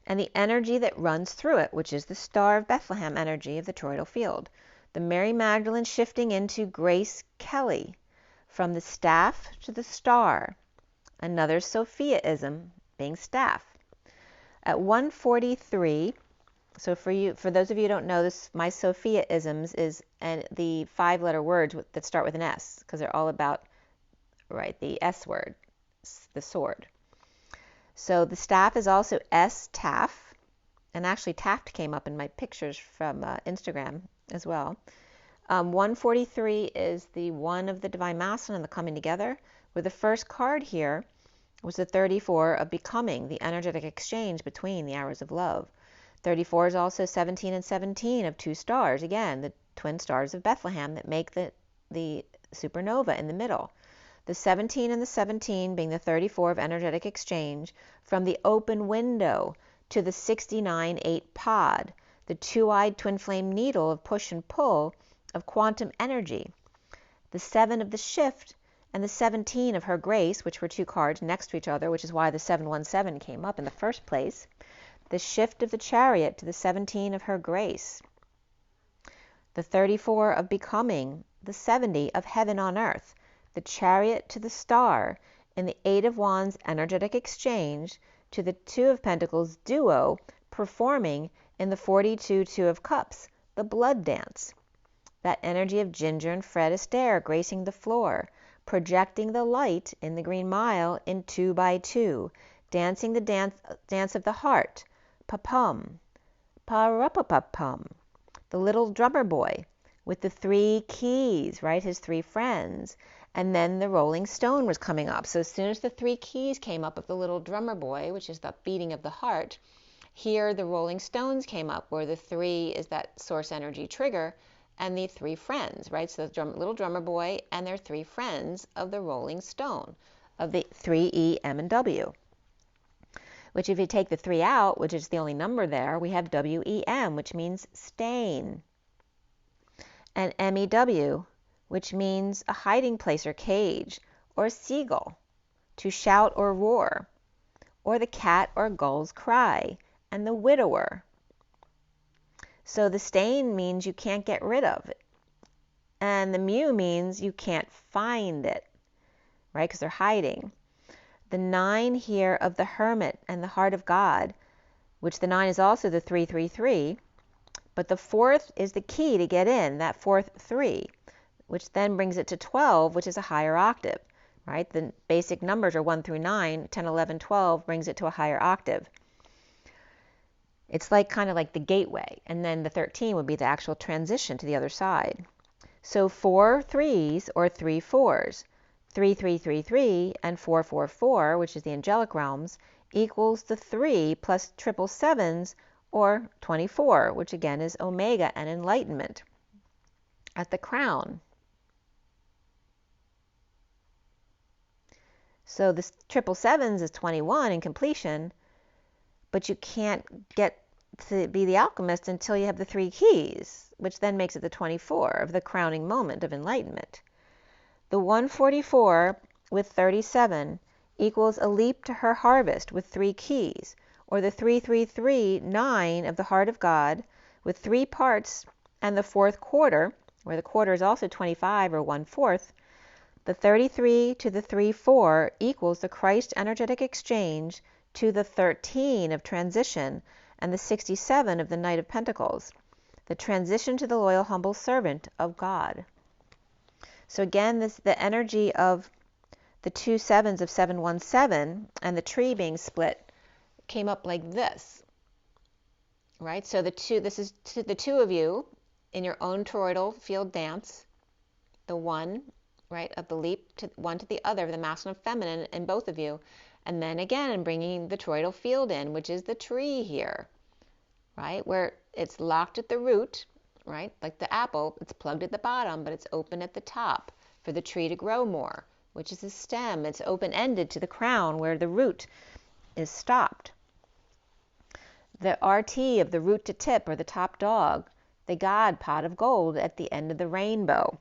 and the energy that runs through it, which is the Star of Bethlehem energy of the toroidal field. The Mary Magdalene shifting into Grace Kelly, from the staff to the star, another Sophiaism being staff. At 143, so for those of you who don't know this, my Sophiaisms is the 5-letter words that start with an S, because they're all about, right, the S word, the sword. So the staff is also S-Taff, and actually Taft came up in my pictures from Instagram as well. 143 is the one of the Divine Masculine and the coming together, where the first card here was the 34 of becoming, the energetic exchange between the hours of love. 34 is also 17 and 17 of two stars, again, the twin stars of Bethlehem that make the supernova in the middle. The 17 and the 17 being the 34 of energetic exchange from the open window to the 69-8 pod, the two-eyed twin flame needle of push and pull of quantum energy. The 7 of the shift and the 17 of her grace, which were two cards next to each other, which is why the 717 came up in the first place. The shift of the Chariot to the 17 of her grace. The 34 of becoming, the 70 of heaven on earth, the Chariot to the star, in the 8 of Wands energetic exchange to the 2 of Pentacles duo performing in the 42 2 of Cups, the blood dance. That energy of Ginger and Fred Astaire gracing the floor, projecting the light in the Green Mile in 2 by 2, dancing the dance of the heart, pa-pum, pa-ra-pa-pa-pum, the little drummer boy with the 3 keys, right? His 3 friends. And then the rolling stone was coming up. So as soon as the 3 keys came up of the little drummer boy, which is the beating of the heart, here the rolling stones came up, where the 3 is that source energy trigger, and the 3 friends, right? So the little drummer boy and their 3 friends of the rolling stone, of the 3 E, M, and W. Which if you take the 3 out, which is the only number there, we have W-E-M, which means stain. And M-E-W, which means a hiding place or cage, or a seagull, to shout or roar, or the cat or gull's cry, and the widower. So the stain means you can't get rid of it, and the mu means you can't find it, right, because they're hiding. The 9 here of the hermit and the heart of God, which the 9 is also the 333, but the 4th is the key to get in, that 4th 3, which then brings it to 12, which is a higher octave, right? The basic numbers are 1 through 9, 10, 11, 12 brings it to a higher octave. It's like kind of like the gateway, and then the 13 would be the actual transition to the other side. So 4 3s or 3 4s, 3 3 3 3 and 4 4 4, which is the angelic realms, equals the 3 plus 777s, or 24, which again is omega and enlightenment at the crown. So this 777s is 21 in completion, but you can't get to be the alchemist until you have the 3 keys, which then makes it the 24 of the crowning moment of enlightenment. The 144 with 37 equals a leap to her harvest with 3 keys, or the 333-9 of the heart of God with 3 parts, and the 4th quarter, where the quarter is also 25 or 1/4. The 33 to the 3-4 equals the Christ energetic exchange to the 13 of transition and the 67 of the Knight of Pentacles, the transition to the loyal humble servant of God. So again, the energy of the 2 7s of 717 and the tree being split came up like this, right? So this is to the 2 of you in your own toroidal field dance, the 1, right, of the leap to one to the other, the masculine and feminine in both of you, and then again bringing the toroidal field in, which is the tree here, right, where it's locked at the root, right, like the apple, it's plugged at the bottom, but it's open at the top for the tree to grow more, which is the stem. It's open-ended to the crown where the root is stopped. The RT of the root to tip, or the top dog, the God pot of gold at the end of the rainbow,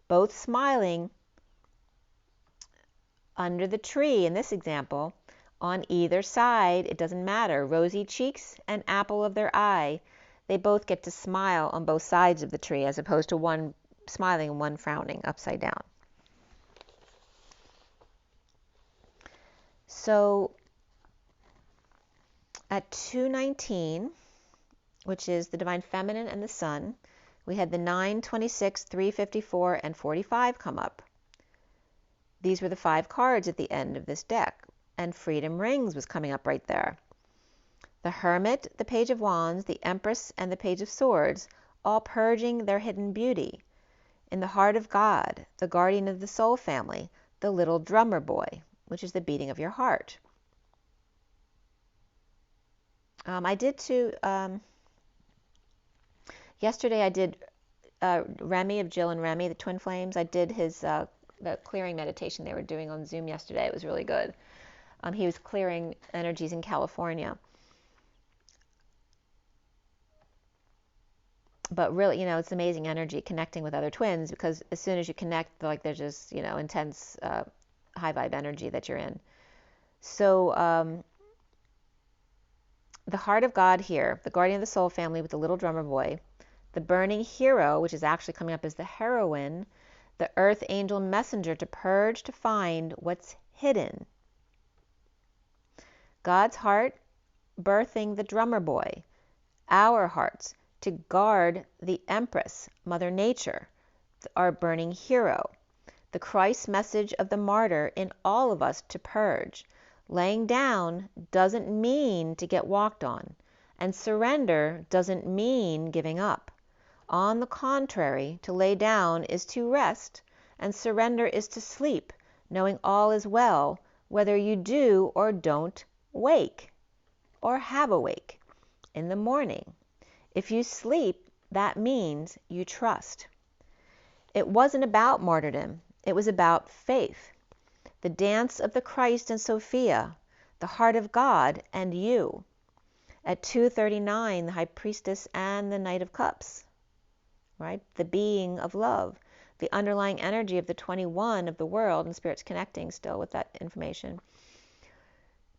both smiling under the tree in this example, on either side, it doesn't matter, rosy cheeks and apple of their eye, they both get to smile on both sides of the tree, as opposed to one smiling and one frowning upside down. So at 219, which is the Divine Feminine and the Sun, we had the 9, 26, 354, and 45 come up. These were the 5 cards at the end of this deck, and Freedom Rings was coming up right there. The Hermit, the Page of Wands, the Empress, and the Page of Swords, all purging their hidden beauty. In the heart of God, the guardian of the soul family, the little drummer boy, which is the beating of your heart. I did too, yesterday I did Remy, of Jill and Remy, the Twin Flames. I did his the clearing meditation they were doing on Zoom yesterday. It was really good. He was clearing energies in California. But really, it's amazing energy connecting with other twins, because as soon as you connect, like there's just, intense high vibe energy that you're in. So the heart of God here, the guardian of the soul family with the little drummer boy, the burning hero, which is actually coming up as the heroine, the earth angel messenger to purge, to find what's hidden. God's heart birthing the drummer boy, our hearts to guard the Empress, Mother Nature, our burning hero, the Christ message of the martyr in all of us to purge. Laying down doesn't mean to get walked on, and surrender doesn't mean giving up. On the contrary, to lay down is to rest, and surrender is to sleep, knowing all is well, whether you do or don't wake, or have a wake, in the morning. If you sleep, that means you trust. It wasn't about martyrdom. It was about faith. The dance of the Christ and Sophia, the heart of God and you. At 2:39, the High Priestess and the Knight of Cups, right? The being of love, the underlying energy of the 21 of the world, and Spirit's connecting still with that information.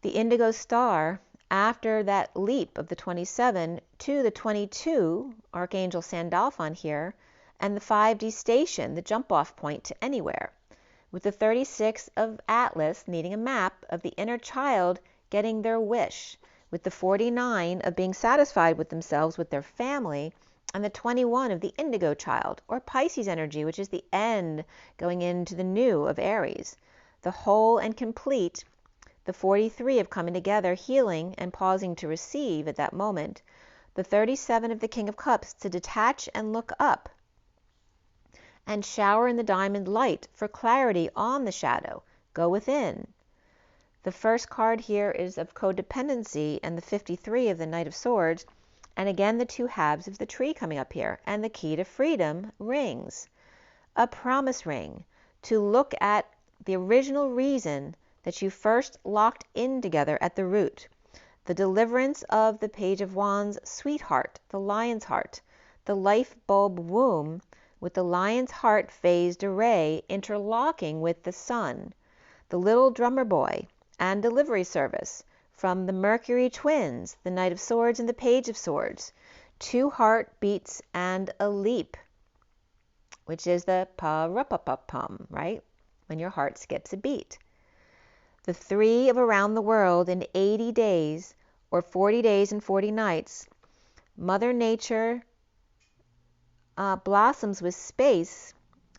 The indigo star, after that leap of the 27 to the 22, Archangel Sandalphon here, and the 5D station, the jump-off point to anywhere, with the 36 of Atlas needing a map of the inner child getting their wish, with the 49 of being satisfied with themselves, with their family, and the 21 of the indigo child, or Pisces energy, which is the end going into the new of Aries. The whole and complete, the 43 of coming together, healing, and pausing to receive at that moment. The 37 of the King of Cups, to detach and look up, and shower in the diamond light for clarity on the shadow. Go within. The first card here is of codependency, and the 53 of the Knight of Swords, and again the two halves of the tree coming up here, and the key to freedom rings. A promise ring to look at the original reason that you first locked in together at the root. The deliverance of the Page of Wands sweetheart, the lion's heart, the life bulb womb, with the lion's heart phased array interlocking with the sun, the little drummer boy, and delivery service from the Mercury twins, the Knight of Swords and the Page of Swords, 2 heartbeats and a leap, which is the pa-ra-pa-pa-pum, right? When your heart skips a beat. The 3 of around the world in 80 days, or 40 days and 40 nights. Mother Nature blossoms with space,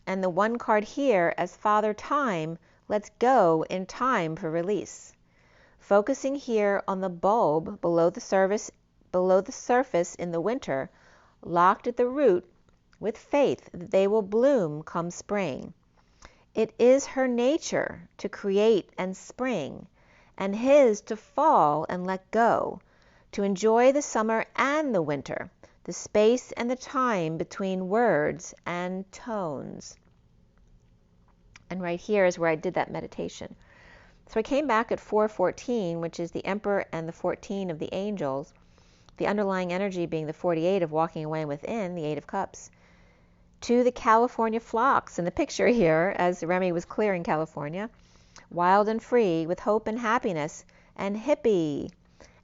and the 1 card here as Father Time lets go in time for release. Focusing here on the bulb below the surface in the winter, locked at the root with faith that they will bloom come spring. It is her nature to create and spring, and his to fall and let go, to enjoy the summer and the winter, the space and the time between words and tones. And right here is where I did that meditation. So I came back at 4:14, which is the Emperor and the 14 of the angels, the underlying energy being the 48 of walking away within, the 8 of Cups, to the California phlox in the picture here as Remy was clearing California, wild and free with hope and happiness and hippie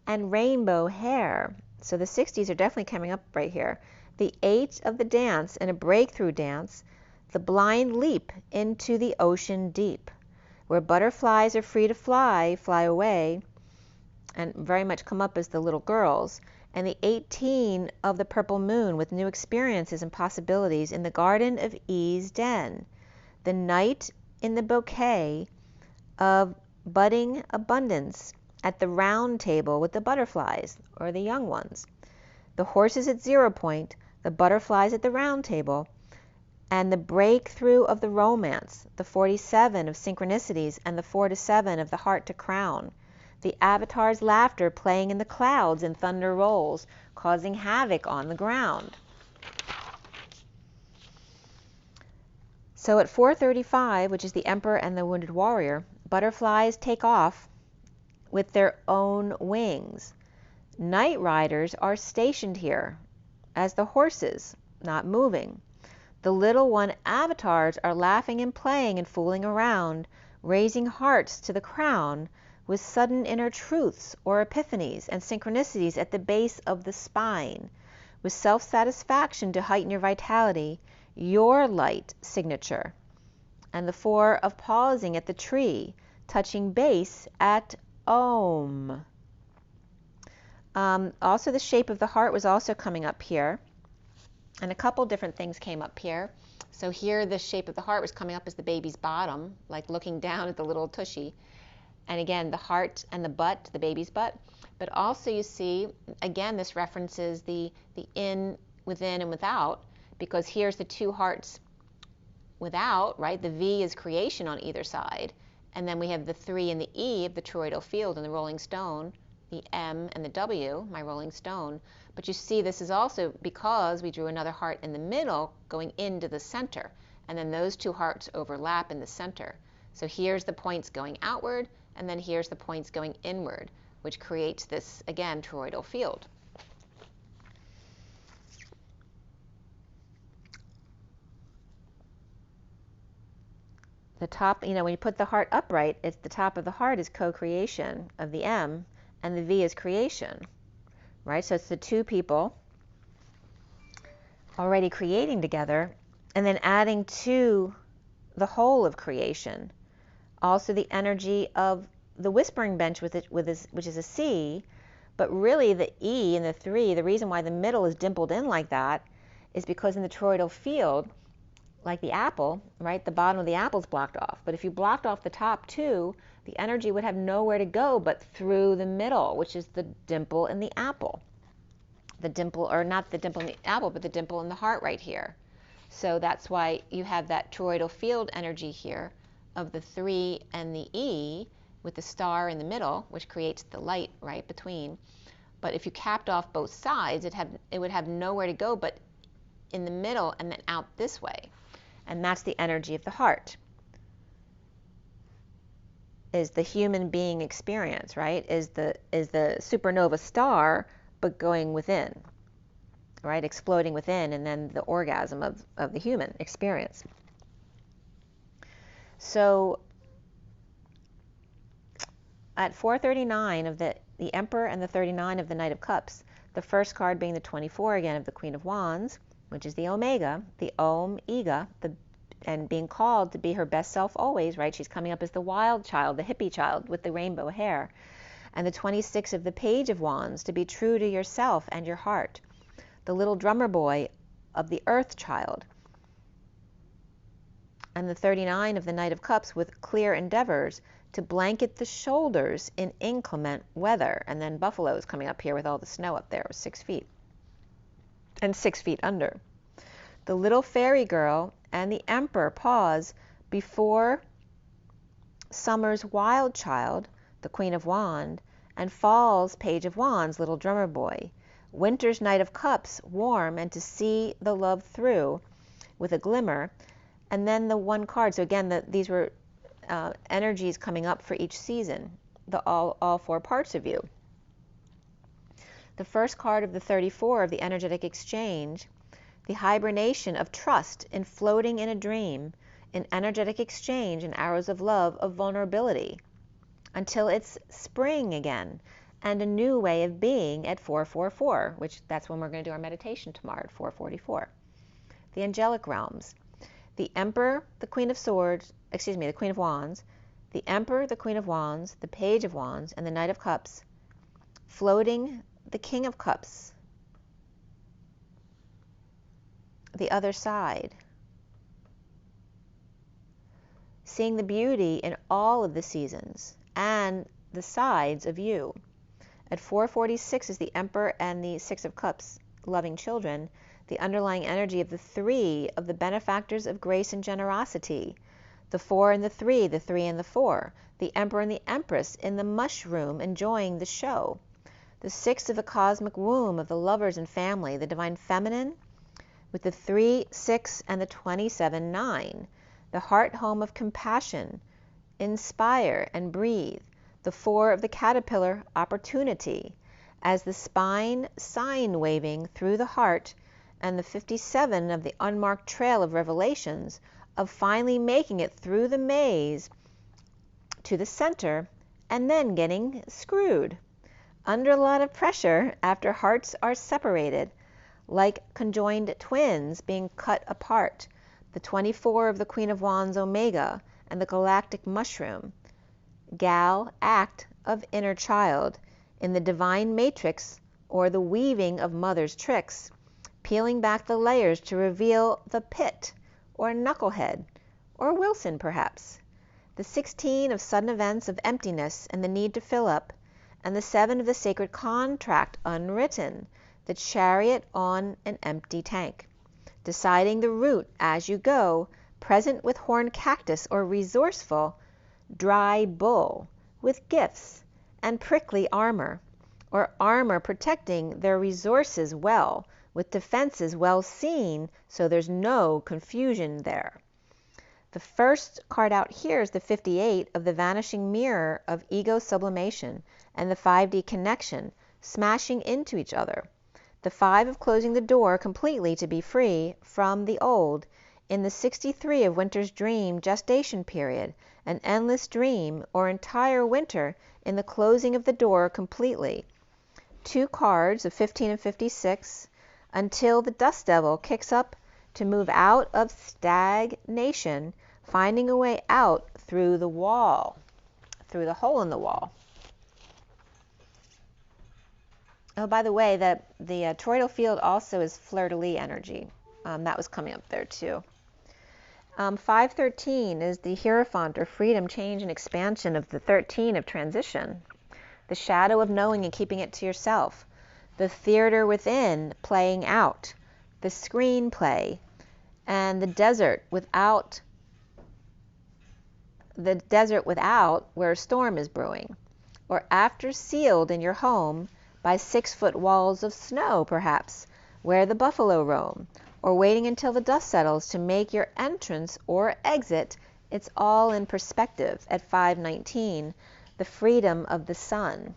and rainbow hair. So the 60s are definitely coming up right here. The 8 of the dance and a breakthrough dance, the blind leap into the ocean deep, where butterflies are free to fly, fly away, and very much come up as the little girls. And the 18 of the purple moon with new experiences and possibilities in the Garden of Ease Den. The knight in the bouquet of budding abundance at the round table with the butterflies, or the young ones. The horses at 0 point, the butterflies at the round table, and the breakthrough of the romance, the 47 of synchronicities and the 4 to 7 of the heart to crown. The avatar's laughter playing in the clouds and thunder rolls, causing havoc on the ground. So at 4:35, which is the Emperor and the Wounded Warrior, butterflies take off with their own wings. Night riders are stationed here as the horses, not moving. The little one avatars are laughing and playing and fooling around, raising hearts to the crown with sudden inner truths or epiphanies and synchronicities at the base of the spine, with self-satisfaction to heighten your vitality, your light signature. And the 4 of pausing at the tree, touching base at Om. Also the shape of the heart was also coming up here. And a couple different things came up here. So here the shape of the heart was coming up as the baby's bottom, like looking down at the little tushy. And again, the heart and the butt, the baby's butt. But also you see, again, this references the in, within, and without. because here's the two hearts without, right? The V is creation on either side. And then we have the 3 and the E of the toroidal field and the rolling stone, the M and the W, my rolling stone. But you see, this is also because we drew another heart in the middle going into the center. And then those two hearts overlap in the center. So here's the points going outward, and then here's the points going inward, which creates this, again, toroidal field. The top, when you put the heart upright, it's the top of the heart is co-creation of the M, and the V is creation, right? So it's the two people already creating together, and then adding to the whole of creation. Also the energy of the whispering bench which is a C, but really the E and the 3, the reason why the middle is dimpled in like that is because in the toroidal field, like the apple, right, the bottom of the apple is blocked off. But if you blocked off the top too, the energy would have nowhere to go but through the middle, which is the dimple in the apple. The dimple, or not the dimple in the apple, but the dimple in the heart right here. So that's why you have that toroidal field energy here of the 3 and the E with the star in the middle, which creates the light right between. But if you capped off both sides, it would have nowhere to go but in the middle and then out this way. And that's the energy of the heart, is the human being experience, right? Is the supernova star, but going within, right? Exploding within, and then the orgasm of the human experience. So at 439 of the Emperor and the 39 of the Knight of Cups, the first card being the 24 again of the Queen of Wands, which is the Omega, the Om, Ega, and being called to be her best self always, right? She's coming up as the wild child, the hippie child with the rainbow hair. And the 26 of the Page of Wands, to be true to yourself and your heart. The little drummer boy of the Earth child. And the 39 of the Knight of Cups with clear endeavors to blanket the shoulders in inclement weather. And then buffaloes coming up here with all the snow up there, 6 feet. And 6 feet under. The little fairy girl and the Emperor pause before summer's wild child, the Queen of Wands, and fall's Page of Wands, little drummer boy. Winter's Knight of Cups, warm and to see the love through with a glimmer. And then the one card. So again, these were energies coming up for each season, all 4 parts of you. The first card of the 34 of the energetic exchange, the hibernation of trust in floating in a dream, in energetic exchange and arrows of love of vulnerability, until it's spring again and a new way of being at 444, which that's when we're going to do our meditation tomorrow at 444. The angelic realms, the Emperor, the Queen of Swords, the Queen of Wands, the Emperor, the Queen of Wands, the Page of Wands, and the Knight of Cups, floating the King of Cups, the other side, seeing the beauty in all of the seasons and the sides of you. At 446 is the Emperor and the 6 of Cups, loving children, the underlying energy of the 3 of the benefactors of grace and generosity, the 4 and the 3 and the 4, the Emperor and the Empress in the mushroom enjoying the show, the 6 of the cosmic womb of the lovers and family, the divine feminine, with the 3, 6, and the 27, 9, the heart home of compassion, inspire and breathe, the 4 of the caterpillar, opportunity, as the spine sign waving through the heart, and the 57 of the unmarked trail of revelations, of finally making it through the maze to the center, and then getting screwed under a lot of pressure after hearts are separated, like conjoined twins being cut apart, the 24 of the Queen of Wands Omega and the galactic mushroom, gal act of inner child in the divine matrix or the weaving of mother's tricks, peeling back the layers to reveal the pit or knucklehead or Wilson perhaps, the 16 of sudden events of emptiness and the need to fill up, and the 7 of the sacred contract unwritten, the chariot on an empty tank, deciding the route as you go, present with horned cactus or resourceful, dry bull with gifts and prickly armor, or armor protecting their resources well, with defenses well seen so there's no confusion there. The first card out here is the 58 of the vanishing mirror of ego sublimation and the 5D connection, smashing into each other. The 5 of closing the door completely to be free from the old. In the 63 of winter's dream gestation period, an endless dream or entire winter in the closing of the door completely. 2 cards of 15 and 56 until the dust devil kicks up to move out of stagnation, finding a way out through the wall, through the hole in the wall. Oh, by the way, the toroidal field also is fleur-de-lis energy. That was coming up there too. 513 is the Hierophant, or freedom, change, and expansion of the 13 of transition. The shadow of knowing and keeping it to yourself. The theater within playing out. The screenplay. And the desert without where a storm is brewing, or after sealed in your home by 6-foot walls of snow, perhaps, where the buffalo roam, or waiting until the dust settles to make your entrance or exit. It's all in perspective at 519, the freedom of the sun.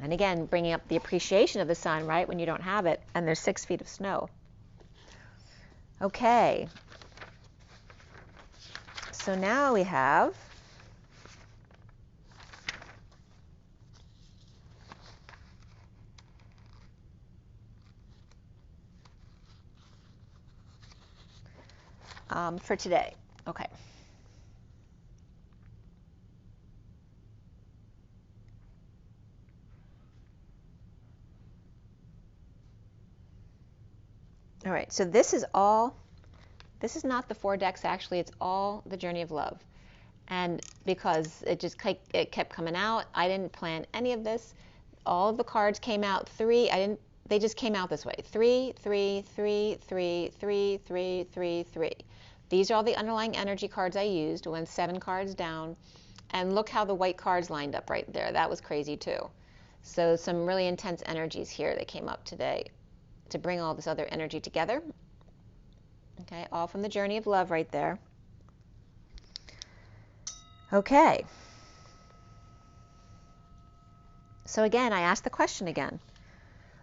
And again, bringing up the appreciation of the sun, right, when you don't have it, and there's 6 feet of snow. Okay. So now we have for today. Okay. All right, so this is not the 4 decks, actually. It's all the Journey of Love. And because it kept coming out, I didn't plan any of this. All of the cards came out 3. They just came out this way. 3, 3, 3, 3, 3, 3, 3, 3. These are all the underlying energy cards I used. Went 7 cards down. And look how the white cards lined up right there. That was crazy too. So some really intense energies here that came up today to bring all this other energy together. Okay, all from the Journey of Love right there. Okay. So again, I asked the question again.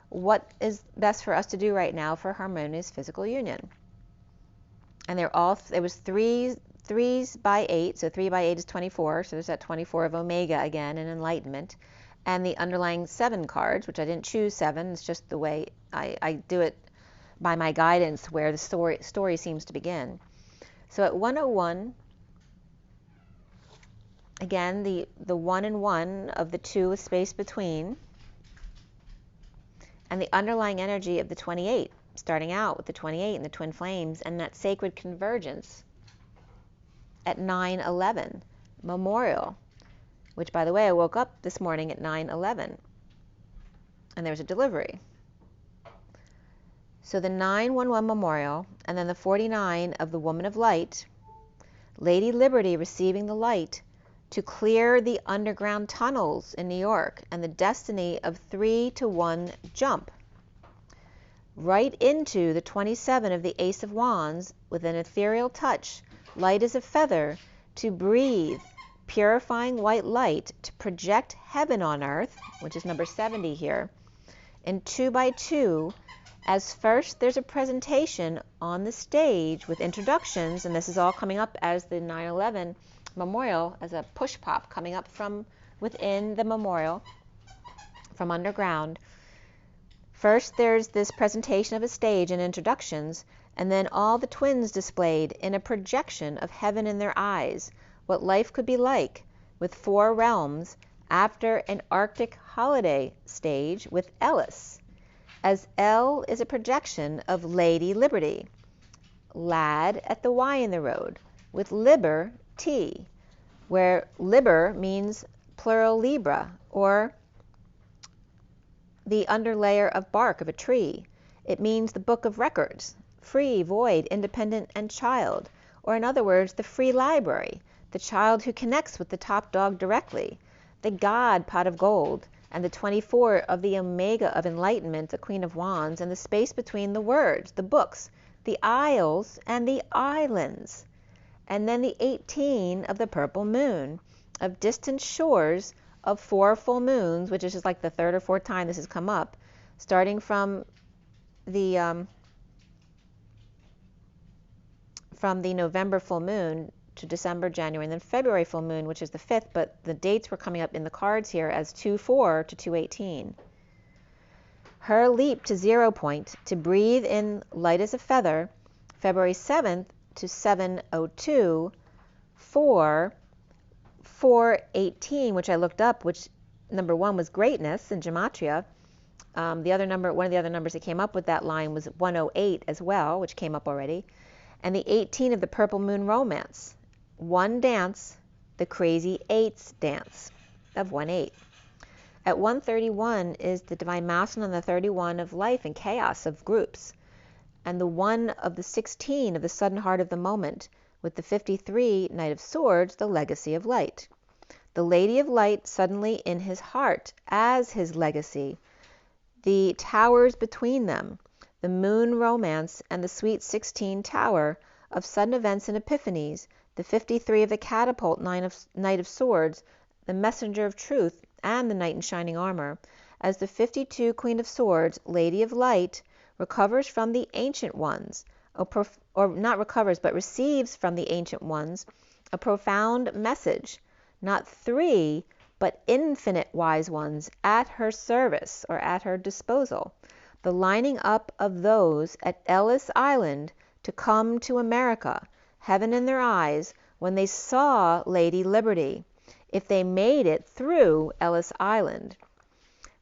What is best for us to do right now for harmonious physical union? And it was 3s by 8, so 3 by 8 is 24, so there's that 24 of Omega again, and enlightenment. And the underlying 7 cards, which I didn't choose 7, it's just the way I do it by my guidance where the story seems to begin. So at 101, again, the 1 and 1 of the 2 with space between, and the underlying energy of the 28, starting out with the 28 and the twin flames, and that sacred convergence at 9:11, memorial, which, by the way, I woke up this morning at 9:11, and there was a delivery. So the 911 memorial, and then the 49 of the Woman of Light, Lady Liberty receiving the light to clear the underground tunnels in New York, and the destiny of 3-to-1 jump right into the 27 of the Ace of Wands with an ethereal touch, light as a feather, to breathe purifying white light to project heaven on earth, which is number 70 here, in 2 by 2. As first there's a presentation on the stage with introductions, and this is all coming up as the 9/11 memorial, as a push pop coming up from within the memorial, from underground. First there's this presentation of a stage and introductions, and then all the twins displayed in a projection of heaven in their eyes, what life could be like with 4 realms after an Arctic holiday stage with Ellis, as L is a projection of Lady Liberty, Lad at the Y in the road, with Liber T, where Liber means plural Libra, or the underlayer of bark of a tree. It means the book of records, free, void, independent, and child. Or in other words, the free library, the child who connects with the top dog directly, the God pot of gold, and the 24 of the Omega of enlightenment, the Queen of Wands, and the space between the words, the books, the isles, and the islands. And then the 18 of the purple moon, of distant shores of 4 full moons, which is just like the 3rd or 4th time this has come up, starting from the November full moon to December, January, and then February full moon, which is the 5th, but the dates were coming up in the cards here as 2/4 to 2/18. Her leap to 0 point to breathe in light as a feather, February 7th to 7/02, 4/18, which I looked up, which number 1 was greatness in gematria. One of the other numbers that came up with that line was 108 as well, which came up already. And the 18 of the purple moon romance, 1 dance, the crazy 8's dance of 1/8. At 131 is the divine masculine and the 31 of life and chaos of groups, and the 1 of the 16 of the sudden heart of the moment, with the 53 Knight of Swords, the legacy of light. The Lady of Light suddenly in his heart as his legacy, the towers between them, the moon romance, and the sweet 16 tower of sudden events and epiphanies, the 53 of the catapult, Knight of Swords, the messenger of truth, and the knight in shining armor, as the 52 Queen of Swords, Lady of Light, recovers from the ancient ones, or not recovers, but receives from the ancient ones a profound message, not 3, but infinite wise ones at her service or at her disposal. The lining up of those at Ellis Island to come to America, heaven in their eyes, when they saw Lady Liberty, if they made it through Ellis Island.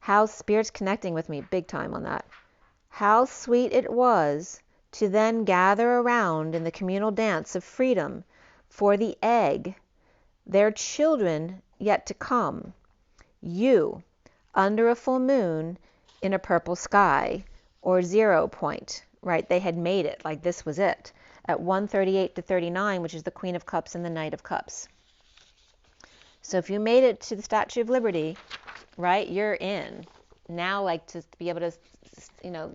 How Spirit's connecting with me big time on that. How sweet it was to then gather around in the communal dance of freedom for the egg, their children yet to come. You, under a full moon, in a purple sky, or 0 point, right? They had made it, like this was it, at 138 to 39, which is the Queen of Cups and the Knight of Cups. So if you made it to the Statue of Liberty, right, you're in. Now, like, to be able to,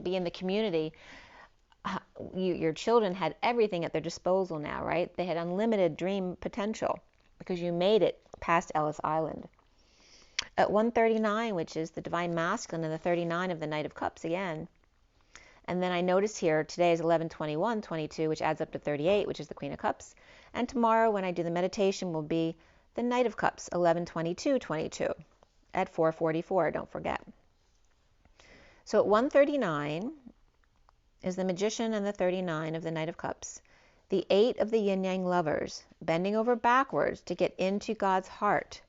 be in the community, your children had everything at their disposal now, right? They had unlimited dream potential because you made it past Ellis Island. At 139, which is the divine masculine and the 39 of the Knight of Cups again. And then I notice here, today is 11/21/22, which adds up to 38, which is the Queen of Cups. And tomorrow, when I do the meditation, will be the Knight of Cups, 11/22/22, at 4:44, don't forget. So at 139 is the Magician and the 39 of the Knight of Cups, the 8 of the yin-yang lovers, bending over backwards to get into God's heart,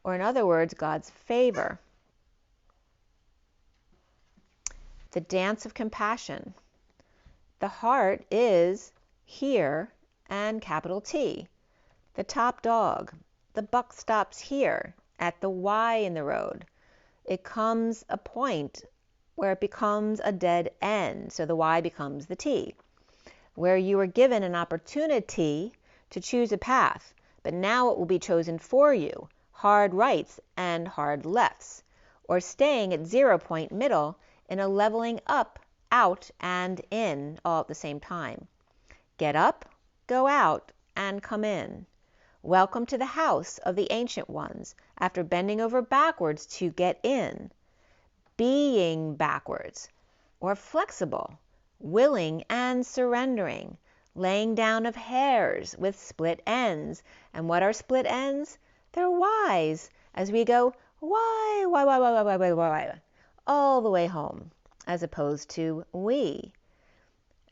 or in other words, God's favor. The dance of compassion. The heart is here and capital T. The top dog. The buck stops here at the Y in the road. It comes a point where it becomes a dead end, so the Y becomes the T, where you are given an opportunity to choose a path, but now it will be chosen for you, hard rights and hard lefts, or staying at 0 point middle in a leveling up, out, and in all at the same time. Get up, go out, and come in. Welcome to the house of the ancient ones, after bending over backwards to get in. Being backwards, or flexible, willing and surrendering, laying down of hairs with split ends. And what are split ends? They're Y's, as we go why, all the way home, as opposed to we.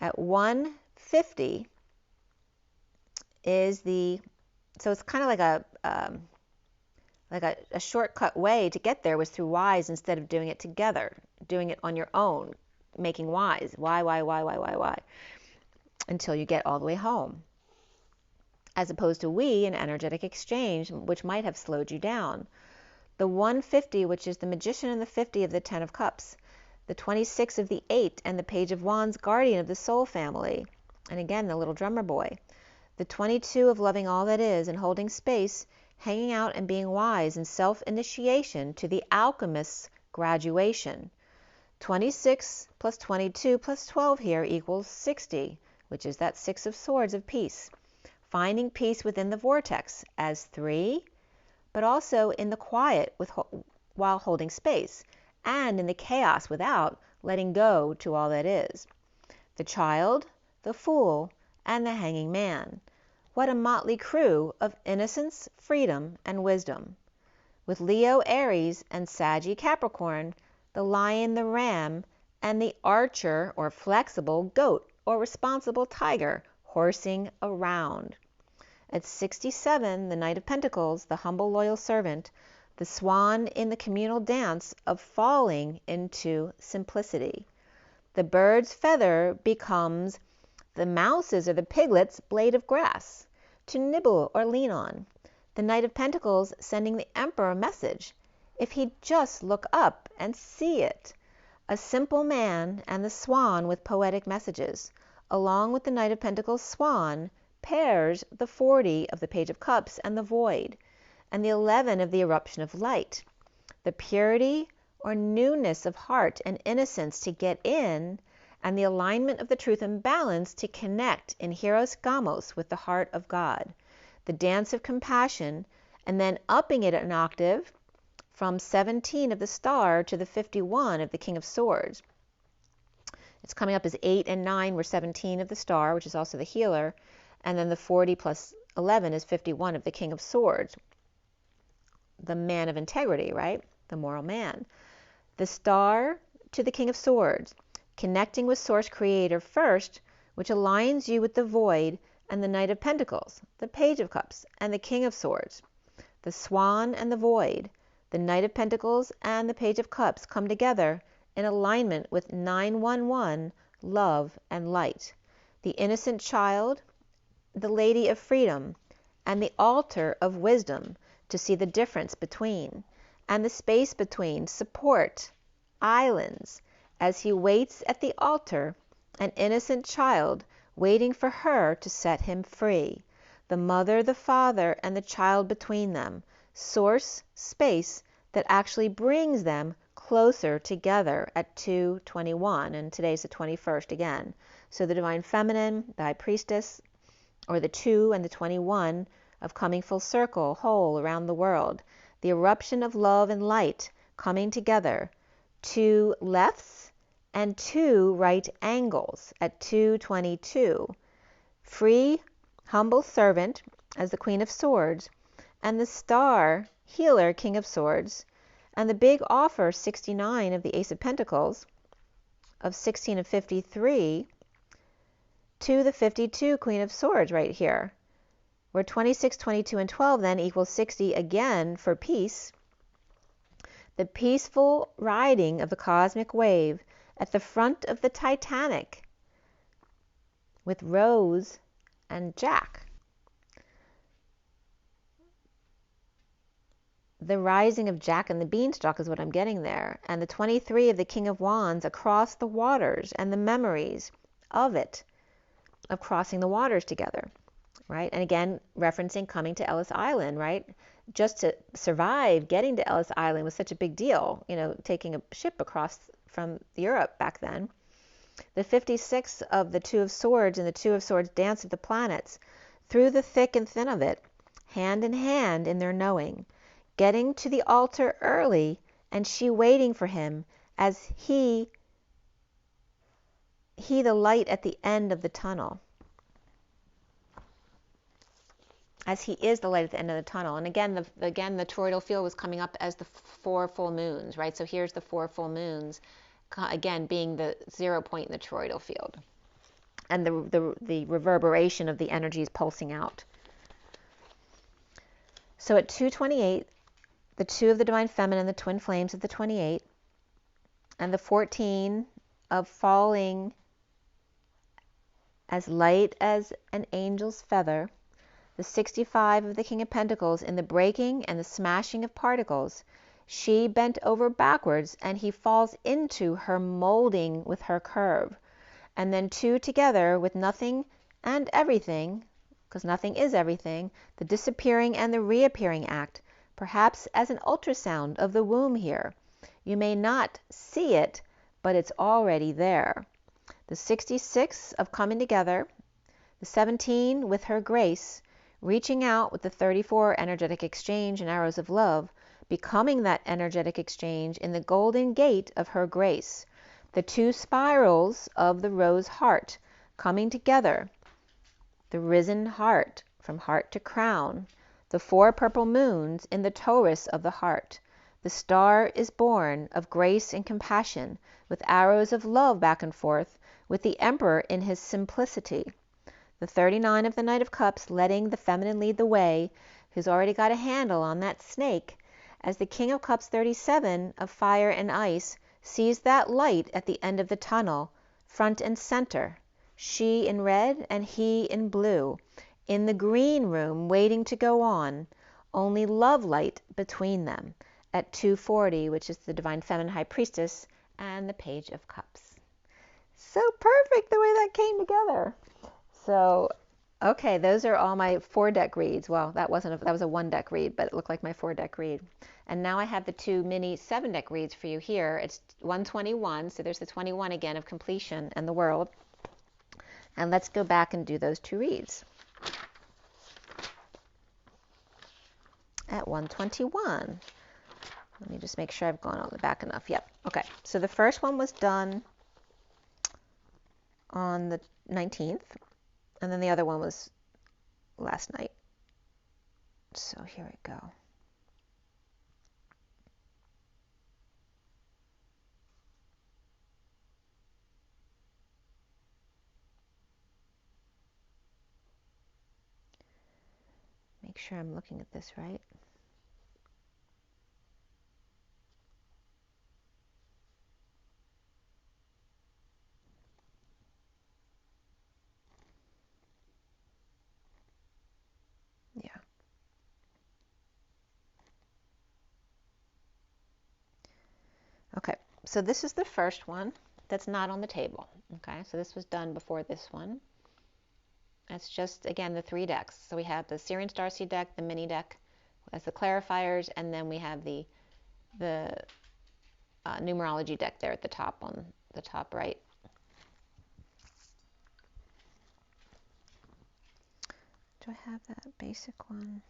At 150 is so it's kind of like a shortcut way to get there was through Y's instead of doing it together, doing it on your own, making Y's, why, until you get all the way home. As opposed to we, an energetic exchange, which might have slowed you down. The 150, which is the Magician and the 50 of the 10 of Cups, the 26 of the 8 and the Page of Wands, guardian of the soul family. And again, the little drummer boy. The 22 of loving all that is and holding space, hanging out and being wise in self-initiation to the alchemist's graduation. 26 plus 22 plus 12 here equals 60, which is that 6 of swords of peace. Finding peace within the vortex as 3, but also in the quiet while holding space, and in the chaos without letting go to all that is. The child, the fool, and the hanging man. What a motley crew of innocence, freedom, and wisdom. With Leo, Aries, and Saggy, Capricorn, the lion, the ram, and the archer or flexible goat or responsible tiger horsing around. At 67, the Knight of Pentacles, the humble loyal servant, the swan in the communal dance of falling into simplicity. The bird's feather becomes the mouse's or the piglet's blade of grass to nibble or lean on. The Knight of Pentacles sending the Emperor a message, if he'd just look up and see it. A simple man and the swan with poetic messages. Along with the Knight of Pentacles swan pairs the 40 of the Page of Cups and the void, and the 11 of the eruption of light. The purity or newness of heart and innocence to get in, and the alignment of the truth and balance to connect in Hieros Gamos with the heart of God. The dance of compassion, and then upping it an octave from 17 of the star to the 51 of the King of Swords. It's coming up as 8 and 9 were 17 of the star, which is also the healer, and then the 40 plus 11 is 51 of the King of Swords, the man of integrity, right? The moral man. The star to the King of Swords, connecting with Source Creator first, which aligns you with the void, and the Knight of Pentacles, the Page of Cups, and the King of Swords. The swan and the void, the Knight of Pentacles and the Page of Cups come together in alignment with 911, love and light. The innocent child, the Lady of Freedom, and the altar of wisdom to see the difference between, and the space between support, islands, as he waits at the altar, an innocent child waiting for her to set him free. The mother, the father, and the child between them. Source, space that actually brings them closer together at 2/21, and today's the 21st again. So the Divine Feminine, the High Priestess, or the 2 and the 21 of coming full circle, whole around the world. The eruption of love and light coming together. 2 lefts and 2 right angles at 2/22. Free, humble servant as the Queen of Swords, and the star, healer, King of Swords, and the big offer, 69 of the Ace of Pentacles, of 16 of 53, to the 52 Queen of Swords right here, where 26, 22, and 12 then equals 60 again for peace. The peaceful riding of the cosmic wave at the front of the Titanic with Rose and Jack. The rising of Jack and the Beanstalk is what I'm getting there. And the 23 of the King of Wands across the waters and the memories of it, of crossing the waters together, right? And again, referencing coming to Ellis Island, right? Just to survive getting to Ellis Island was such a big deal, you know, taking a ship across from Europe back then. The 56 of the 2 of Swords and the 2 of Swords dance of the planets, through the thick and thin of it, hand in hand in their knowing, getting to the altar early, and she waiting for him as he the light at the end of the tunnel. As he is the light at the end of the tunnel. And again, the toroidal field was coming up as the 4 full moons, right? So here's the 4 full moons, again, being the 0 point in the toroidal field. And the reverberation of the energies pulsing out. So at 2/28, the 2 of the Divine Feminine, the twin flames of the 28, and the 14 of falling as light as an angel's feather, the 65 of the King of Pentacles in the breaking and the smashing of particles, She bent over backwards, and he falls into her molding with her curve. And then two together with nothing and everything, because nothing is everything, the disappearing and the reappearing act, perhaps as an ultrasound of the womb here. You may not see it, but it's already there. The 66 of coming together, the 17 with her grace, reaching out with the 34 energetic exchange and arrows of love, becoming that energetic exchange in the golden gate of her grace. The two spirals of the rose heart coming together, the risen heart from heart to crown, the 4 purple moons in the torus of the heart. The star is born of grace and compassion, with arrows of love back and forth, with the Emperor in his simplicity. The 39 of the Knight of Cups, letting the feminine lead the way, who's already got a handle on that snake, as the King of Cups 37 of fire and ice sees that light at the end of the tunnel, front and center, she in red and he in blue, in the green room waiting to go on, only love light between them, at 240, which is the Divine Feminine High Priestess and the Page of Cups. So perfect the way that came together. So, okay, those are all my 4-deck reads. Well, that was a 1-deck read, but it looked like my 4-deck read. And now I have the 2 mini 7-deck reads for you here. It's 121, so there's the 21 again of completion and the world. And let's go back and do those 2 reads. At 121. Let me just make sure I've gone on the back enough. Yep. Okay. So the first one was done on the 19th, and then the other one was last night. So here we go. Make sure I'm looking at this right. Yeah. Okay, so this is the first one that's not on the table. Okay, so this was done before this one. That's just, again, the 3 decks. So we have the SIRIAN Starseed deck, the mini deck as the clarifiers, and then we have the numerology deck there at the top, on the top right. Do I have that basic one?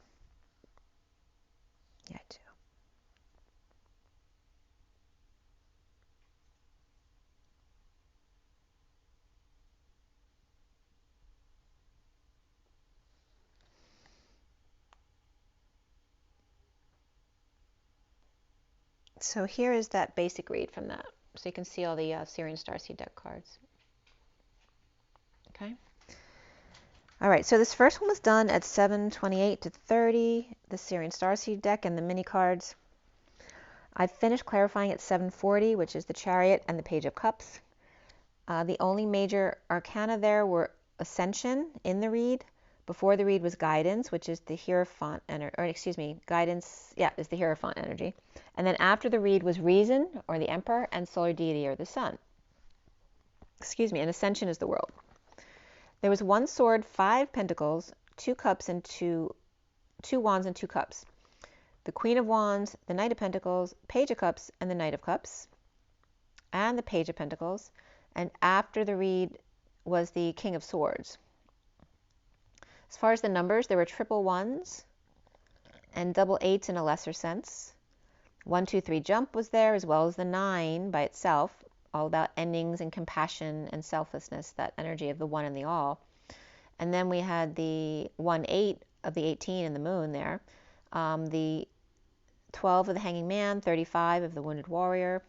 Yeah, I do. So here is that basic read from that. So you can see all the SIRIAN Starseed deck cards. Okay. All right, so this first one was done at 7:28 to 30, the SIRIAN Starseed deck and the mini cards. I finished clarifying at 7:40, which is the Chariot and the Page of Cups. The only major arcana there were Ascension in the read. Before the read was Guidance, which is the Hierophant energy, or excuse me, Guidance, yeah, is the Hierophant energy. And then after the read was Reason, or the Emperor, and Solar Deity, or the Sun. Excuse me, and Ascension is the World. There was 1 sword, 5 pentacles, 2 cups, and 2 wands and 2 cups. The Queen of Wands, the Knight of Pentacles, Page of Cups, and the Knight of Cups, and the Page of Pentacles. And after the read was the King of Swords. As far as the numbers, there were triple 1s and double 8s in a lesser sense. 1, 2, 3 jump was there, as well as the 9 by itself, all about endings and compassion and selflessness, that energy of the one and the all. And then we had the 1, 8 of the 18 and the moon there, the 12 of the Hanging Man, 35 of the Wounded Warrior,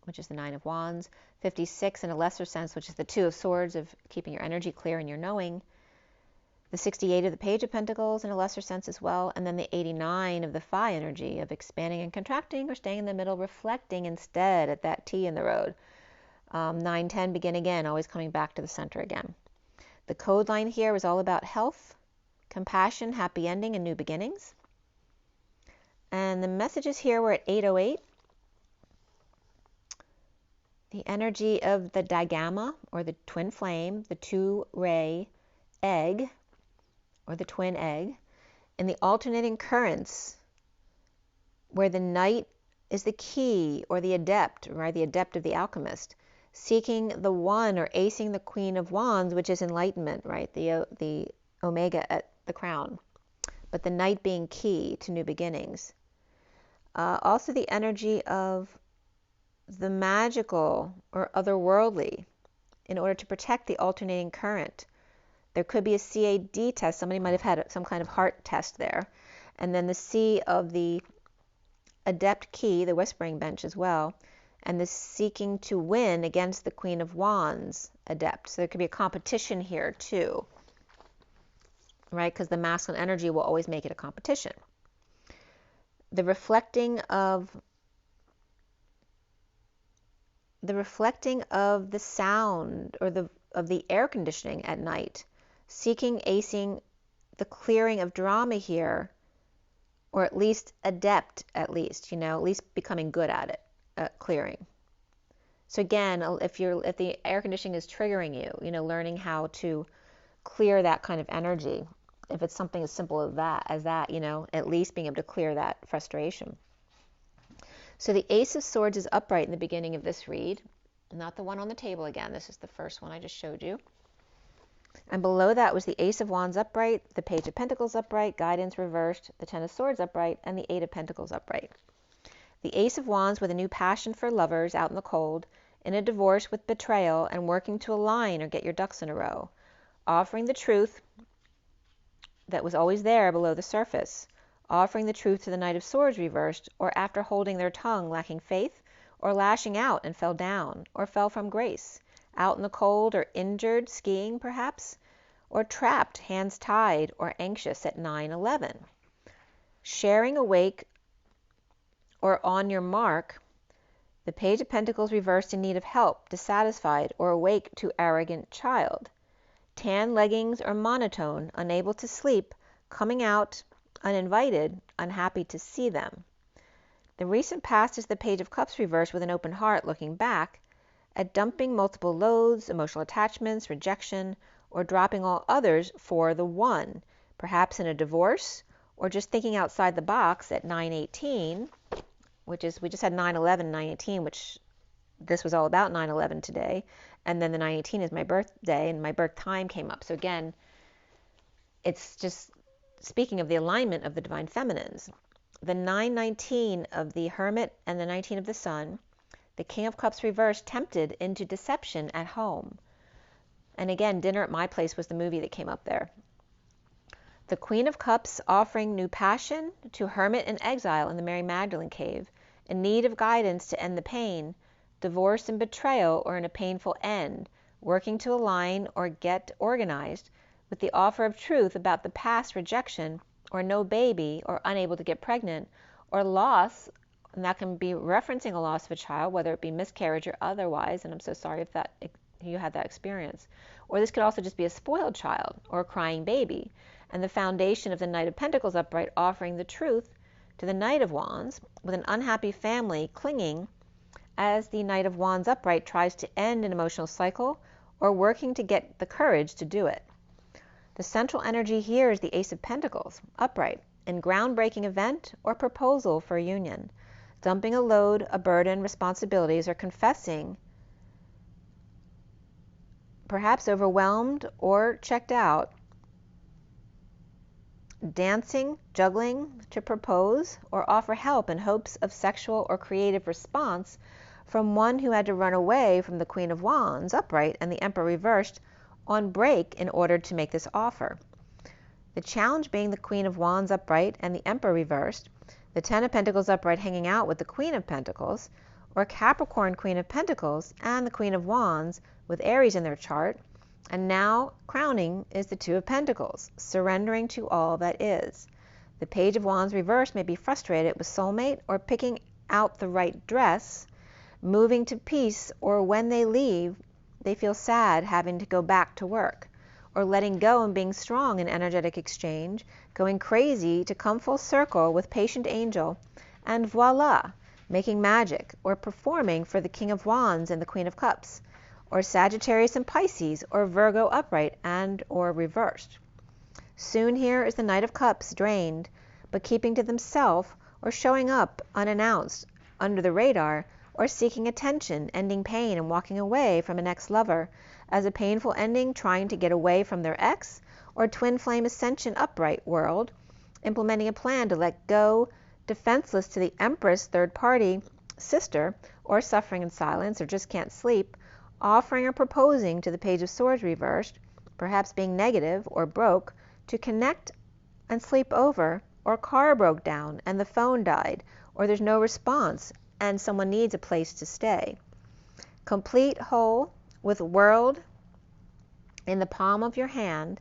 which is the 9 of Wands, 56 in a lesser sense, which is the 2 of Swords, of keeping your energy clear and your knowing, the 68 of the Page of Pentacles in a lesser sense as well, and then the 89 of the Phi energy, of expanding and contracting, or staying in the middle, reflecting instead at that T in the road. 9, 10, begin again, always coming back to the center again. The code line here was all about health, compassion, happy ending, and new beginnings. And the messages here were at 8:08. The energy of the digamma, or the twin flame, the two-ray egg, or the twin egg, and the alternating currents, where the knight is the key, or the adept, right, the adept of the alchemist, seeking the one, or acing the Queen of Wands, which is enlightenment, right, the omega at the crown, but the knight being key to new beginnings. Also the energy of the magical or otherworldly in order to protect the alternating current. There could be a CAD test. Somebody might have had some kind of heart test there. And then the C of the adept key, the whispering bench as well, and the seeking to win against the Queen of Wands adept. So there could be a competition here too, right? Because the masculine energy will always make it a competition. The reflecting of the sound, or of the air conditioning at night, seeking, acing the clearing of drama here, or at least adept, at least becoming good at it, clearing. So again, if the air conditioning is triggering you, learning how to clear that kind of energy. If it's something as simple as that, at least being able to clear that frustration. So the Ace of Swords is upright in the beginning of this read, not the one on the table again. This is the first one I just showed you. And below that was the Ace of Wands upright, the Page of Pentacles upright, Guidance reversed, the Ten of Swords upright, and the Eight of Pentacles upright. The Ace of Wands with a new passion for lovers out in the cold, in a divorce with betrayal, and working to align or get your ducks in a row. Offering the truth that was always there below the surface. Offering the truth to the Knight of Swords reversed, or after holding their tongue, lacking faith, or lashing out and fell down, or fell from grace, out in the cold, or injured, skiing perhaps, or trapped, hands tied, or anxious at 9/11. Sharing awake, or on your mark, the Page of Pentacles reversed in need of help, dissatisfied, or awake to arrogant child. Tan leggings or monotone, unable to sleep, coming out, uninvited, unhappy to see them. The recent past is the Page of Cups reversed with an open heart, looking back at dumping multiple loads, emotional attachments, rejection, or dropping all others for the one, perhaps in a divorce, or just thinking outside the box at 9/18, which is, we just had 9/11, 9/18, which this was all about 9/11 today, and then the 9/18 is my birthday, and my birth time came up. So again, it's just speaking of the alignment of the divine feminines. The 9/19 of the Hermit and the 19 of the Sun, the King of Cups reversed, tempted into deception at home. And again, Dinner at My Place was the movie that came up there. The Queen of Cups offering new passion to Hermit in exile in the Mary Magdalene cave, in need of guidance to end the pain, divorce and betrayal, or in a painful end, working to align or get organized, with the offer of truth about the past rejection, or no baby, or unable to get pregnant, or loss, and that can be referencing a loss of a child, whether it be miscarriage or otherwise, and I'm so sorry if you had that experience. Or this could also just be a spoiled child, or a crying baby, and the foundation of the Knight of Pentacles upright offering the truth to the Knight of Wands, with an unhappy family clinging as the Knight of Wands upright tries to end an emotional cycle, or working to get the courage to do it. The central energy here is the Ace of Pentacles, upright, in groundbreaking event or proposal for a union, dumping a load, a burden, responsibilities, or confessing, perhaps overwhelmed or checked out, dancing, juggling to propose or offer help in hopes of sexual or creative response from one who had to run away from the Queen of Wands upright and the Emperor reversed on break in order to make this offer. The challenge being the Queen of Wands upright and the Emperor reversed, the Ten of Pentacles upright hanging out with the Queen of Pentacles, or Capricorn Queen of Pentacles and the Queen of Wands with Aries in their chart, and now crowning is the Two of Pentacles, surrendering to all that is. The Page of Wands reversed may be frustrated with soulmate or picking out the right dress, moving to peace, or when they leave, they feel sad having to go back to work, or letting go and being strong in energetic exchange, going crazy to come full circle with patient angel, and voila, making magic, or performing for the King of Wands and the Queen of Cups, or Sagittarius and Pisces, or Virgo upright and or reversed. Soon here is the Knight of Cups drained, but keeping to themselves, or showing up unannounced under the radar, or seeking attention, ending pain and walking away from an ex-lover as a painful ending, trying to get away from their ex, or twin flame ascension upright world, implementing a plan to let go, defenseless to the Empress third party sister, or suffering in silence, or just can't sleep, offering or proposing to the Page of Swords reversed, perhaps being negative or broke, to connect and sleep over, or car broke down and the phone died, or there's no response and someone needs a place to stay. Complete whole with world in the palm of your hand,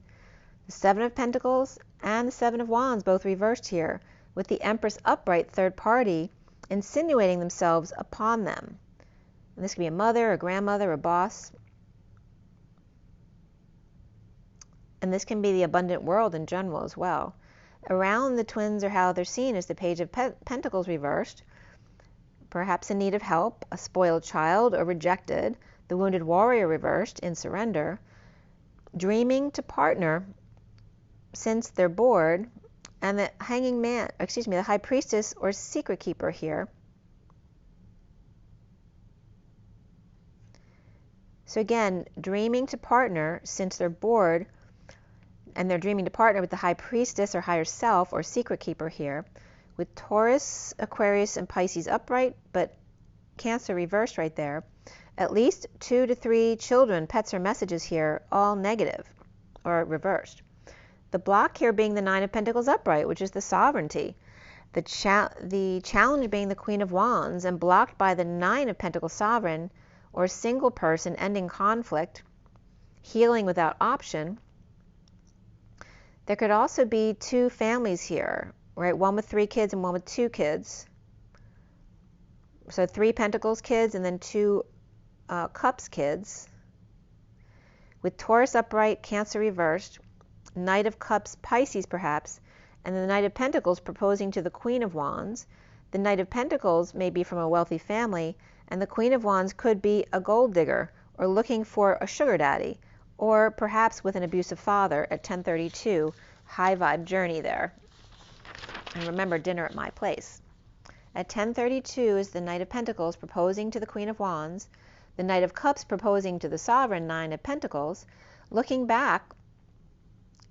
the Seven of Pentacles and the Seven of Wands both reversed here, with the Empress upright third party insinuating themselves upon them. And this could be a mother, a grandmother, a boss. And this can be the abundant world in general as well. Around the twins, or how they're seen, is the Page of Pentacles reversed, perhaps in need of help, a spoiled child or rejected, the wounded warrior reversed in surrender, dreaming to partner since they're bored, and the hanging man, the high priestess or secret keeper here. So again, dreaming to partner since they're bored, and they're dreaming to partner with the high priestess or higher self or secret keeper here, with Taurus, Aquarius, and Pisces upright, but Cancer reversed right there. At least 2 to 3 children, pets, or messages here, all negative or reversed. The block here being the Nine of Pentacles upright, which is the sovereignty. The challenge being the Queen of Wands, and blocked by the Nine of Pentacles sovereign, or single person ending conflict, healing without option. There could also be 2 families here, right? One with 3 kids and one with 2 kids. So 3 Pentacles kids and then 2 Cups kids. With Taurus upright, Cancer reversed, Knight of Cups, Pisces perhaps, and the Knight of Pentacles proposing to the Queen of Wands. The Knight of Pentacles may be from a wealthy family, and the Queen of Wands could be a gold digger or looking for a sugar daddy, or perhaps with an abusive father at 1032, high vibe journey there. And remember, dinner at my place. At 1032 is the Knight of Pentacles proposing to the Queen of Wands, the Knight of Cups proposing to the sovereign Nine of Pentacles, looking back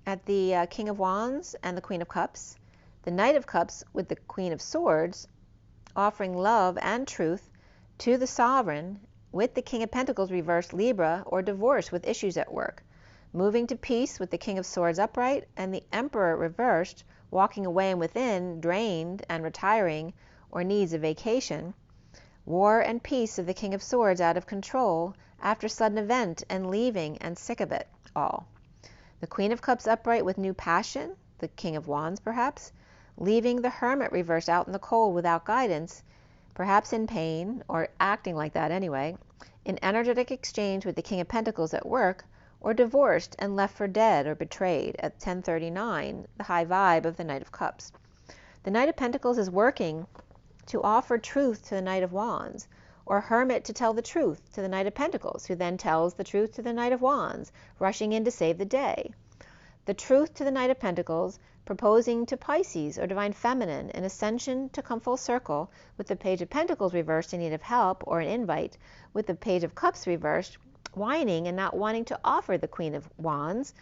at the King of Wands and the Queen of Cups, the Knight of Cups with the Queen of Swords, offering love and truth to the sovereign, with the King of Pentacles reversed Libra, or divorce with issues at work, moving to peace with the King of Swords upright and the Emperor reversed, walking away and within, drained and retiring, or needs a vacation. War and peace of the King of Swords out of control after sudden event and leaving and sick of it all. The Queen of Cups upright with new passion, the King of Wands perhaps, leaving the Hermit reversed out in the cold without guidance, perhaps in pain, or acting like that anyway, in energetic exchange with the King of Pentacles at work, or divorced and left for dead or betrayed at 1039, the high vibe of the Knight of Cups. The Knight of Pentacles is working to offer truth to the Knight of Wands, or Hermit to tell the truth to the Knight of Pentacles, who then tells the truth to the Knight of Wands, rushing in to save the day. The truth to the Knight of Pentacles, proposing to Pisces or Divine Feminine, an ascension to come full circle, with the Page of Pentacles reversed in need of help or an invite, with the Page of Cups reversed, whining and not wanting to offer the Queen of Wands,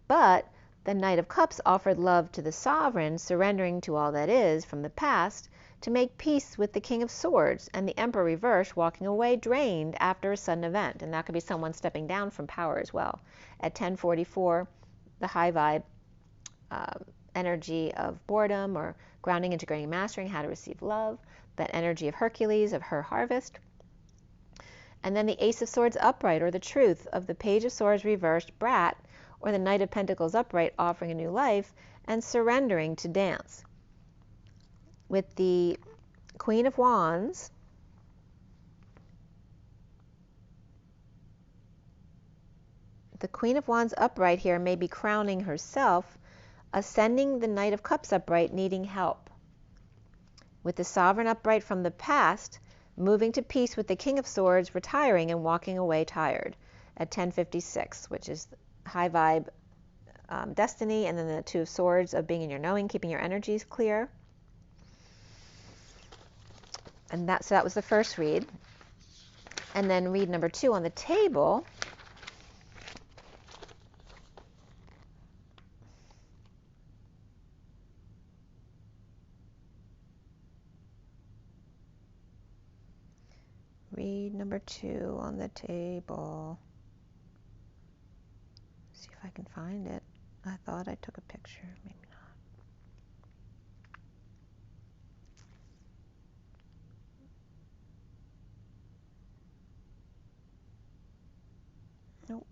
but the Knight of Cups offered love to the sovereign, surrendering to all that is from the past, to make peace with the King of Swords, and the Emperor reversed, walking away drained after a sudden event. And that could be someone stepping down from power as well. At 1044, the high vibe energy of boredom, or grounding, integrating, mastering, how to receive love, that energy of Hercules, of her harvest. And then the Ace of Swords upright, or the truth of the Page of Swords reversed, brat, or the Knight of Pentacles upright, offering a new life and surrendering to dance. With the Queen of Wands The Queen of Wands upright here may be crowning herself, ascending the Knight of Cups upright, needing help. With the Sovereign upright from the past, moving to peace with the King of Swords, retiring and walking away tired at 10:56, which is high vibe destiny, and then the Two of Swords of being in your knowing, keeping your energies clear. And so that was the first read. And then read number 2 on the table. Read number 2 on the table. See if I can find it. I thought I took a picture, maybe not. Nope.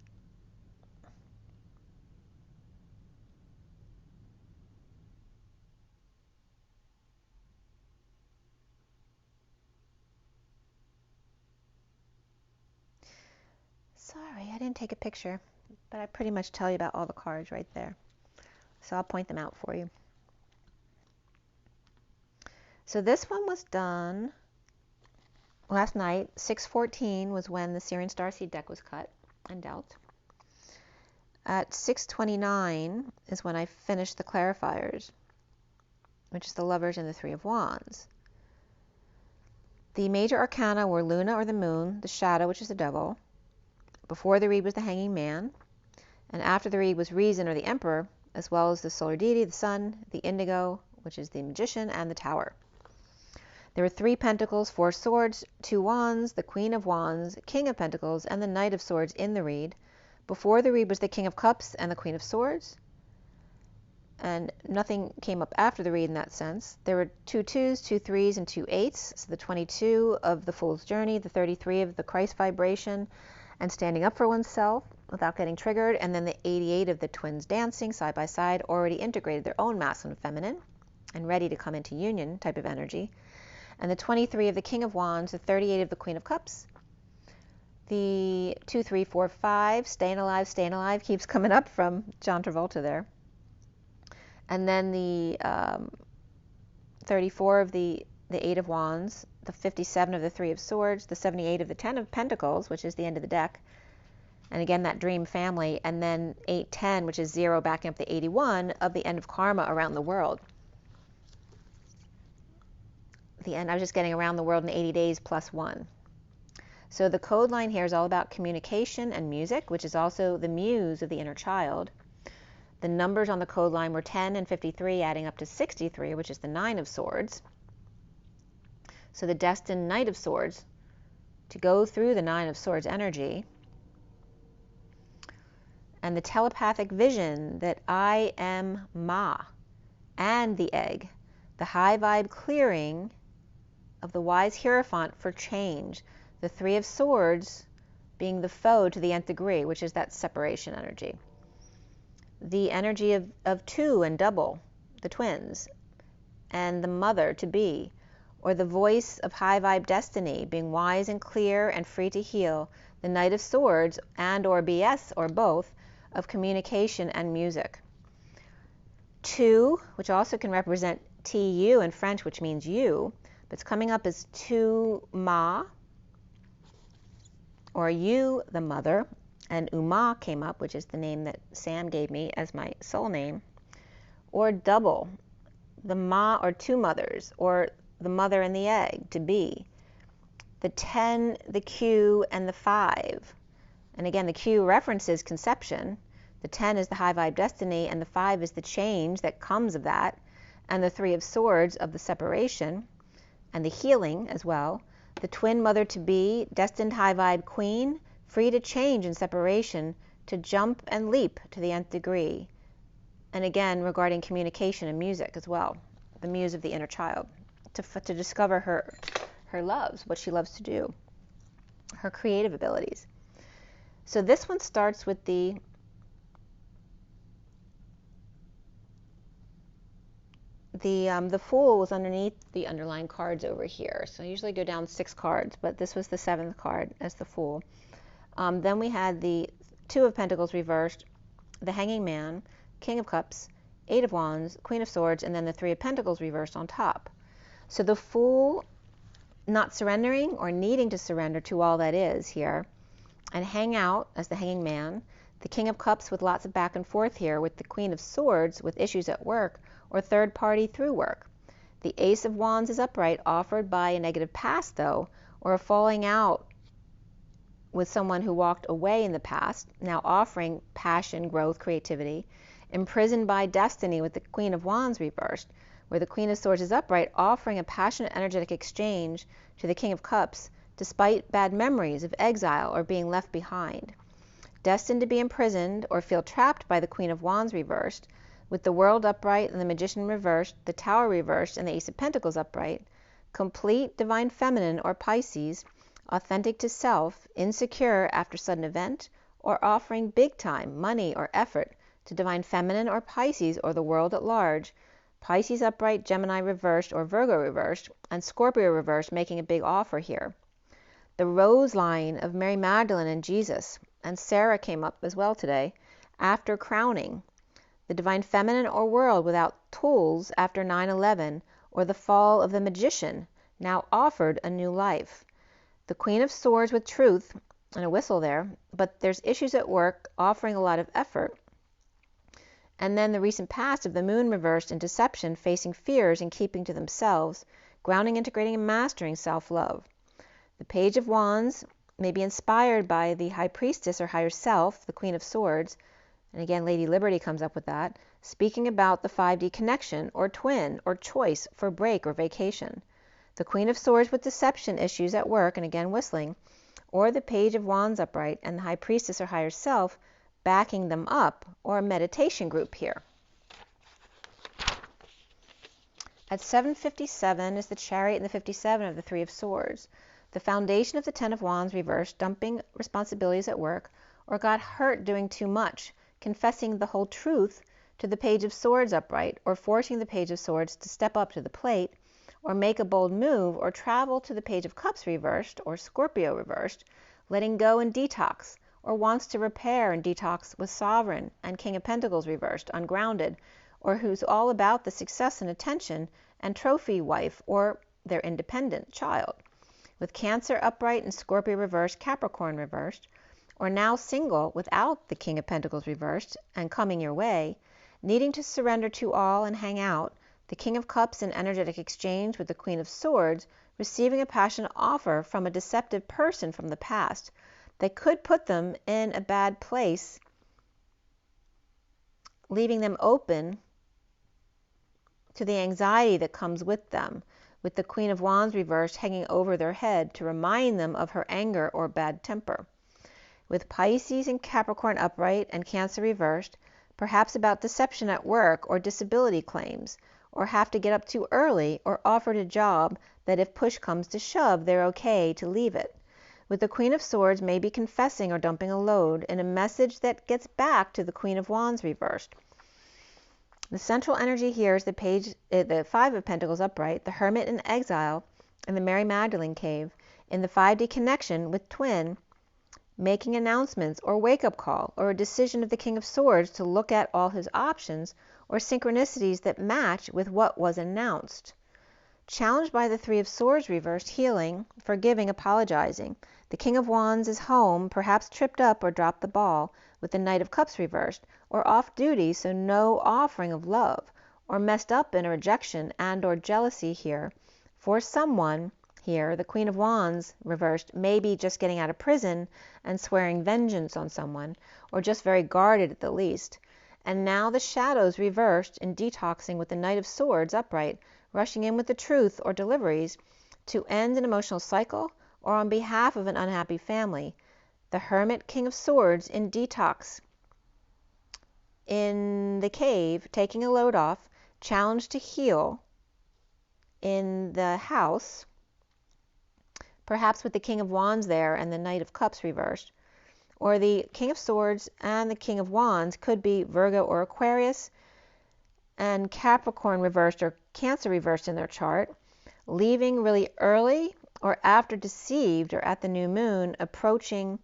Sorry, I didn't take a picture, but I pretty much tell you about all the cards right there. So I'll point them out for you. So this one was done last night. 6:14 was when the SIRIAN Starseed deck was cut and dealt. At 6:29 is when I finished the clarifiers, which is the Lovers and the Three of Wands. The major arcana were Luna or the Moon, the Shadow, which is the Devil. Before the read was the Hanging Man, and after the read was Reason or the Emperor, as well as the Solar Deity, the Sun, the Indigo, which is the Magician, and the Tower. There were 3 Pentacles, 4 Swords, 2 Wands, the Queen of Wands, King of Pentacles, and the Knight of Swords in the read. Before the read was the King of Cups and the Queen of Swords, and nothing came up after the read in that sense. There were 2 2s, 2 3s, and 2 8s, so the 22 of the Fool's Journey, the 33 of the Christ vibration, and standing up for oneself without getting triggered, and then the 88 of the twins dancing side by side, already integrated their own masculine and feminine, and ready to come into union type of energy. And the 23 of the King of Wands, the 38 of the Queen of Cups, the 2, 3, 4, 5, staying alive keeps coming up from John Travolta there. And then the 34 of the 8 of Wands, the 57 of the 3 of Swords, the 78 of the 10 of Pentacles, which is the end of the deck, and again that dream family, and then 810, which is 0, backing up the 81 of the end of karma around the world. The end, I was just getting around the world in 80 days plus 1. So the code line here is all about communication and music, which is also the muse of the inner child. The numbers on the code line were 10 and 53, adding up to 63, which is the 9 of Swords. So the destined Knight of Swords to go through the 9 of Swords energy, and the telepathic vision that I am Ma and the egg, the high vibe clearing of the wise Hierophant for change, the 3 of Swords being the foe to the nth degree, which is that separation energy. The energy of 2 and double, the twins, and the mother to be, or the voice of high vibe destiny, being wise and clear and free to heal, the Knight of Swords, and or BS, or both, of communication and music. 2, which also can represent TU in French, which means you, but it's coming up as 2 Ma, or you, the mother, and Uma came up, which is the name that Sam gave me as my soul name, or double, the Ma, or 2 mothers, or the mother and the egg, to be. The 10, the Q, and the 5. And again, the Q references conception. The 10 is the high vibe destiny, and the 5 is the change that comes of that, and the 3 of Swords of the separation, and the healing as well. The twin mother to be, destined high vibe queen, free to change in separation, to jump and leap to the nth degree. And again, regarding communication and music as well, the muse of the inner child, to discover her loves, what she loves to do, her creative abilities. So this one starts with the Fool was underneath the underlying cards over here. So I usually go down 6 cards, but this was the 7th card as the Fool. Then we had the Two of Pentacles reversed, the Hanging Man, King of Cups, Eight of Wands, Queen of Swords, and then the Three of Pentacles reversed on top. So the Fool not surrendering or needing to surrender to all that is here and hang out as the Hanging Man, the King of Cups with lots of back and forth here with the Queen of Swords with issues at work or third party through work. The Ace of Wands is upright, offered by a negative past though, or a falling out with someone who walked away in the past, now offering passion, growth, creativity. Imprisoned by destiny with the Queen of Wands reversed, where the Queen of Swords is upright, offering a passionate, energetic exchange to the King of Cups, despite bad memories of exile or being left behind. Destined to be imprisoned or feel trapped by the Queen of Wands reversed, with the World upright and the Magician reversed, the Tower reversed, and the Ace of Pentacles upright. Complete Divine Feminine or Pisces, authentic to self, insecure after sudden event, or offering big time, money, or effort to Divine Feminine or Pisces or the world at large. Pisces upright, Gemini reversed or Virgo reversed, and Scorpio reversed, making a big offer here. The Rose line of Mary Magdalene and Jesus, and Sarah came up as well today, after crowning. The Divine Feminine or world without tools after 9/11, or the fall of the Magician, now offered a new life. The Queen of Swords with truth, and a whistle there, but there's issues at work, offering a lot of effort. And then the recent past of the Moon reversed in deception, facing fears and keeping to themselves, grounding, integrating, and mastering self-love. The Page of Wands may be inspired by the High Priestess or higher self, the Queen of Swords, and again Lady Liberty comes up with that, speaking about the 5D connection or twin or choice for break or vacation. The Queen of Swords with deception issues at work, and again whistling, or the Page of Wands upright and the High Priestess or higher self backing them up, or a meditation group here. At 7:57 is the Chariot and the 57 of the Three of Swords. The foundation of the 10 of Wands reversed, dumping responsibilities at work, or got hurt doing too much, confessing the whole truth to the Page of Swords upright, or forcing the Page of Swords to step up to the plate, or make a bold move, or travel to the Page of Cups reversed, or Scorpio reversed, letting go and detox, or wants to repair and detox with Sovereign and King of Pentacles reversed, ungrounded, or who's all about the success and attention and trophy wife or their independent child. With Cancer upright and Scorpio reversed, Capricorn reversed, or now single without the King of Pentacles reversed and coming your way, needing to surrender to all and hang out, the King of Cups in energetic exchange with the Queen of Swords, receiving a passionate offer from a deceptive person from the past that could put them in a bad place, leaving them open to the anxiety that comes with them, with the Queen of Wands reversed hanging over their head to remind them of her anger or bad temper. With Pisces and Capricorn upright and Cancer reversed, perhaps about deception at work or disability claims, or have to get up too early or offered a job that if push comes to shove, they're okay to leave it. With the Queen of Swords maybe confessing or dumping a load in a message that gets back to the Queen of Wands reversed. The central energy here is the Five of Pentacles upright, the Hermit in exile, and the Mary Magdalene cave, in the 5D connection with twin, making announcements or wake-up call, or a decision of the King of Swords to look at all his options, or synchronicities that match with what was announced. Challenged by the Three of Swords reversed, healing, forgiving, apologizing. The King of Wands is home, perhaps tripped up or dropped the ball, with the Knight of Cups reversed, or off duty, so no offering of love, or messed up in a rejection and or jealousy here. For someone here, the Queen of Wands reversed, maybe just getting out of prison and swearing vengeance on someone, or just very guarded at the least. And now the Shadows reversed in detoxing with the Knight of Swords upright, rushing in with the truth or deliveries to end an emotional cycle or on behalf of an unhappy family. The Hermit, King of Swords in detox in the cave, taking a load off, challenged to heal in the house, perhaps with the King of Wands there and the Knight of Cups reversed. Or the King of Swords and the King of Wands could be Virgo or Aquarius, and Capricorn reversed or Cancer reversed in their chart, leaving really early or after deceived or at the new moon, approaching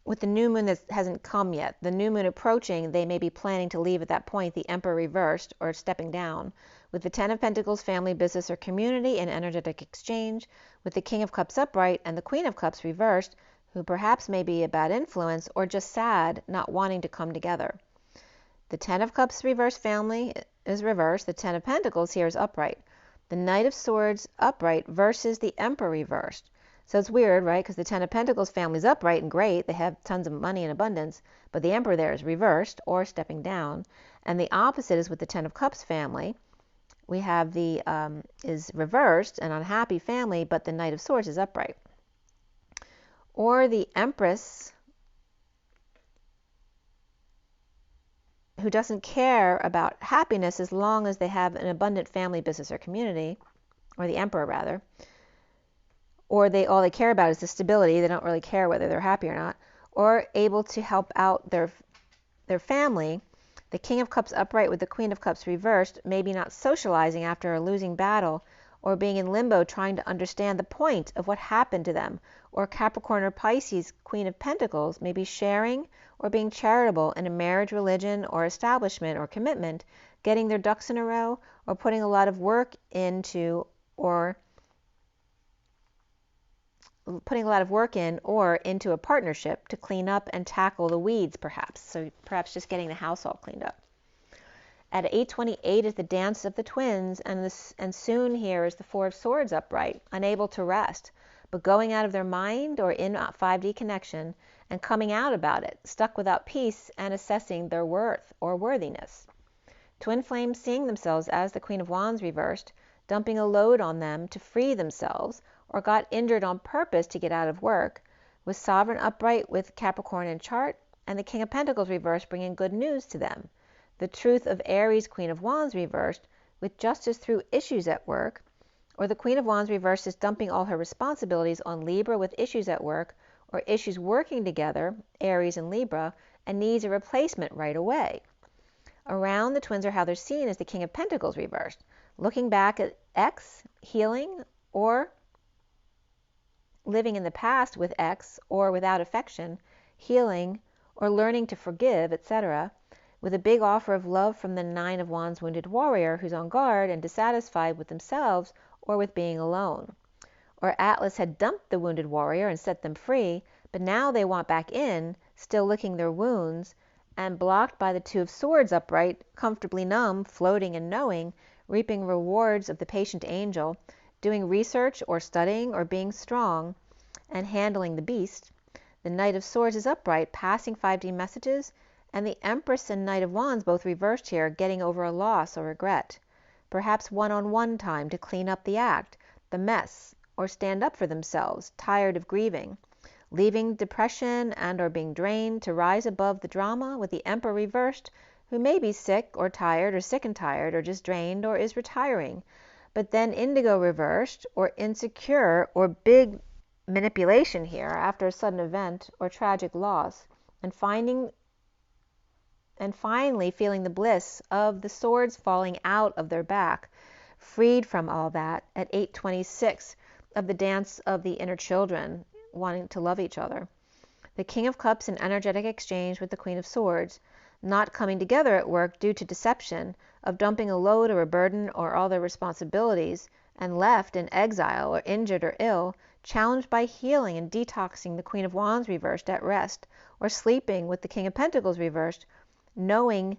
with the new moon that hasn't come yet. The new moon approaching, they may be planning to leave at that point, the Emperor reversed or stepping down. With the Ten of Pentacles, family, business, or community, and energetic exchange. With the King of Cups upright and the Queen of Cups reversed, who perhaps may be a bad influence or just sad, not wanting to come together. The Ten of Cups reversed family is reversed. The Ten of Pentacles here is upright. The Knight of Swords upright versus the Emperor reversed. So it's weird, right? Because the Ten of Pentacles family is upright and great. They have tons of money and abundance. But the Emperor there is reversed or stepping down. And the opposite is with the Ten of Cups family. We have the is reversed, an unhappy family, but the Knight of Swords is upright. Or the Empress, who doesn't care about happiness as long as they have an abundant family, business, or community, or the Emperor rather, or all they care about is the stability. They don't really care whether they're happy or not, or able to help out their family. The King of Cups upright with the Queen of Cups reversed, maybe not socializing after a losing battle, or being in limbo trying to understand the point of what happened to them. Or Capricorn or Pisces, Queen of Pentacles, maybe sharing or being charitable in a marriage, religion, or establishment or commitment, getting their ducks in a row, or putting a lot of work into, or into a partnership to clean up and tackle the weeds, perhaps. So perhaps just getting the house all cleaned up. At 8:28 is the dance of the twins, and soon here is the Four of Swords upright, unable to rest, but going out of their mind or in 5D connection and coming out about it, stuck without peace and assessing their worth or worthiness. Twin flames seeing themselves as the Queen of Wands reversed, dumping a load on them to free themselves, or got injured on purpose to get out of work, with Sovereign upright with Capricorn in chart, and the King of Pentacles reversed bringing good news to them. The Truth of Aries, Queen of Wands reversed, with justice through issues at work, or the Queen of Wands reversed is dumping all her responsibilities on Libra with issues at work, or issues working together, Aries and Libra, and needs a replacement right away. Around the twins are how they're seen as the King of Pentacles reversed, looking back at X, healing, or living in the past with X or without affection, healing, or learning to forgive, etc., with a big offer of love from the Nine of Wands wounded warrior who's on guard and dissatisfied with themselves or with being alone. Or Atlas had dumped the wounded warrior and set them free, but now they want back in, still licking their wounds, and blocked by the Two of Swords upright, comfortably numb, floating and knowing, reaping rewards of the patient angel, doing research or studying or being strong, and handling the beast. The Knight of Swords is upright, passing 5D messages, and the Empress and Knight of Wands both reversed here, getting over a loss or regret. Perhaps one-on-one time to clean up the act, the mess, or stand up for themselves, tired of grieving. Leaving depression and or being drained to rise above the drama with the Emperor reversed, who may be sick or tired or sick and tired or just drained or is retiring. But then Indigo reversed or insecure or big manipulation here after a sudden event or tragic loss, and finally feeling the bliss of the swords falling out of their back, freed from all that at 8:26 of the dance of the inner children wanting to love each other. The King of Cups in energetic exchange with the Queen of Swords, not coming together at work due to deception, of dumping a load or a burden or all their responsibilities, and left in exile or injured or ill, challenged by healing and detoxing the Queen of Wands reversed at rest, or sleeping with the King of Pentacles reversed, knowing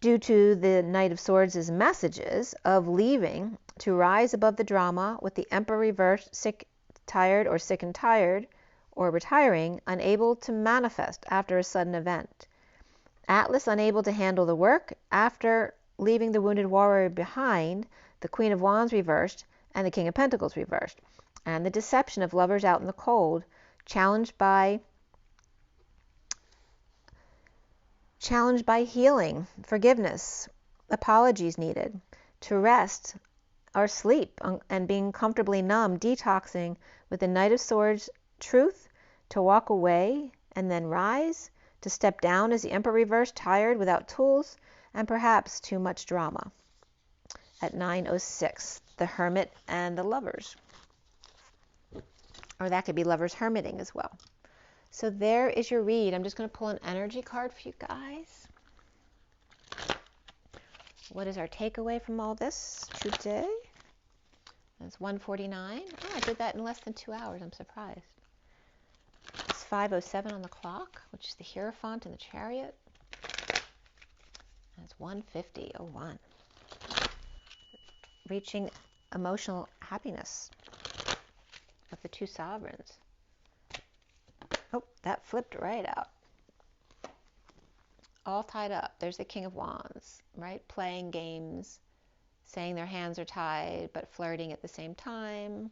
due to the Knight of Swords' messages of leaving to rise above the drama with the Emperor reversed, sick, tired, or sick and tired, or retiring, unable to manifest after a sudden event. Atlas unable to handle the work after leaving the wounded warrior behind, the Queen of Wands reversed, and the King of Pentacles reversed. And the deception of lovers out in the cold, challenged by healing, forgiveness, apologies needed, to rest or sleep and being comfortably numb, detoxing with the Knight of Swords truth, to walk away and then rise, to step down as the Emperor reversed, tired, without tools, and perhaps too much drama. At 9:06, the Hermit and the Lovers. Or that could be lovers hermiting as well. So there is your read. I'm just going to pull an energy card for you guys. What is our takeaway from all this today? It's 1:49. Oh, I did that in less than 2 hours. I'm surprised. It's 5:07 on the clock, which is the Hierophant and the Chariot. And it's 1:50:01. Reaching emotional happiness of the 2 sovereigns. Oh, that flipped right out. All tied up. There's the King of Wands, right? Playing games, saying their hands are tied, but flirting at the same time.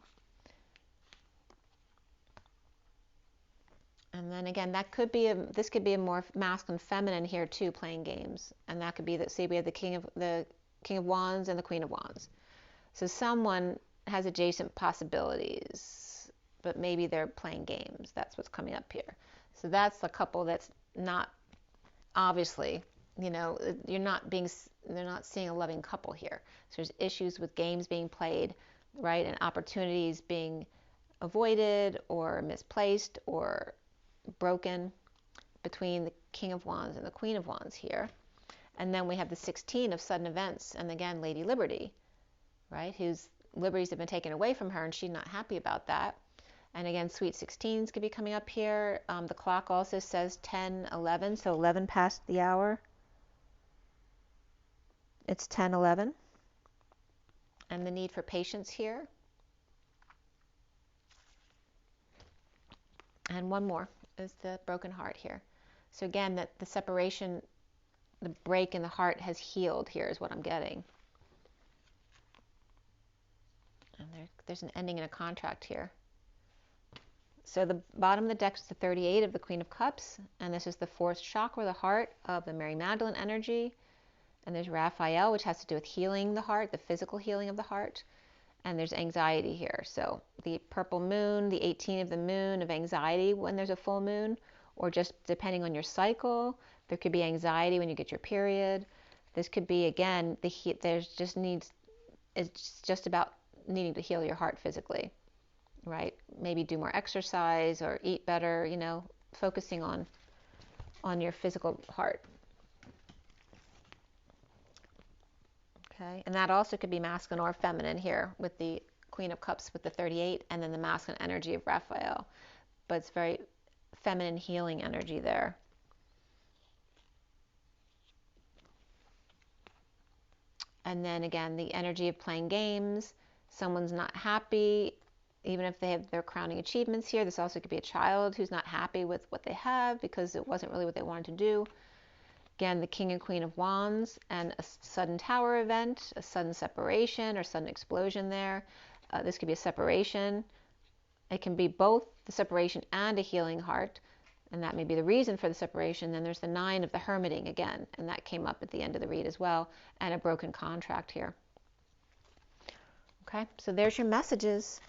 And then again, that could be this could be a more masculine, feminine here too, playing games. And that could be that. See, we have the King of Wands and the Queen of Wands. So someone has adjacent possibilities, but maybe they're playing games. That's what's coming up here. So that's a couple that's not, obviously, you know, they're not seeing a loving couple here. So there's issues with games being played, right, and opportunities being avoided or misplaced or broken between the King of Wands and the Queen of Wands here. And then we have the 16 of sudden events, and again, Lady Liberty, right, whose liberties have been taken away from her, and she's not happy about that. And again, sweet 16s could be coming up here. The clock also says 10:11, so 11 past the hour. It's 10:11. And the need for patience here. And one more is the broken heart here. So again, that the separation, the break in the heart has healed here is what I'm getting. And there's an ending in a contract here. So the bottom of the deck is the 38 of the Queen of Cups, and this is the 4th chakra, the heart of the Mary Magdalene energy. And there's Raphael, which has to do with healing the heart, the physical healing of the heart. And there's anxiety here. So the purple moon, the 18 of the moon of anxiety when there's a full moon, or just depending on your cycle, there could be anxiety when you get your period. This could be, again, it's just about needing to heal your heart physically, right? Maybe do more exercise or eat better, you know, focusing on your physical heart. Okay, and that also could be masculine or feminine here with the Queen of Cups with the 38 and then the masculine energy of Raphael. But it's very feminine healing energy there. And then again, the energy of playing games. Someone's not happy, even if they have their crowning achievements here. This also could be a child who's not happy with what they have because it wasn't really what they wanted to do. Again, the King and Queen of Wands and a sudden tower event, a sudden separation or sudden explosion there. This could be a separation. It can be both the separation and a healing heart, and that may be the reason for the separation. Then there's the 9 of the hermiting again, and that came up at the end of the read as well, and a broken contract here. Okay, so there's your messages.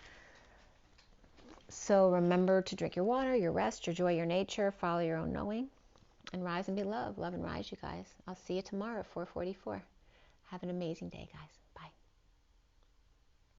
So remember to drink your water, your rest, your joy, your nature, follow your own knowing. And rise and be love. Love and rise, you guys. I'll see you tomorrow at 4:44. Have an amazing day, guys.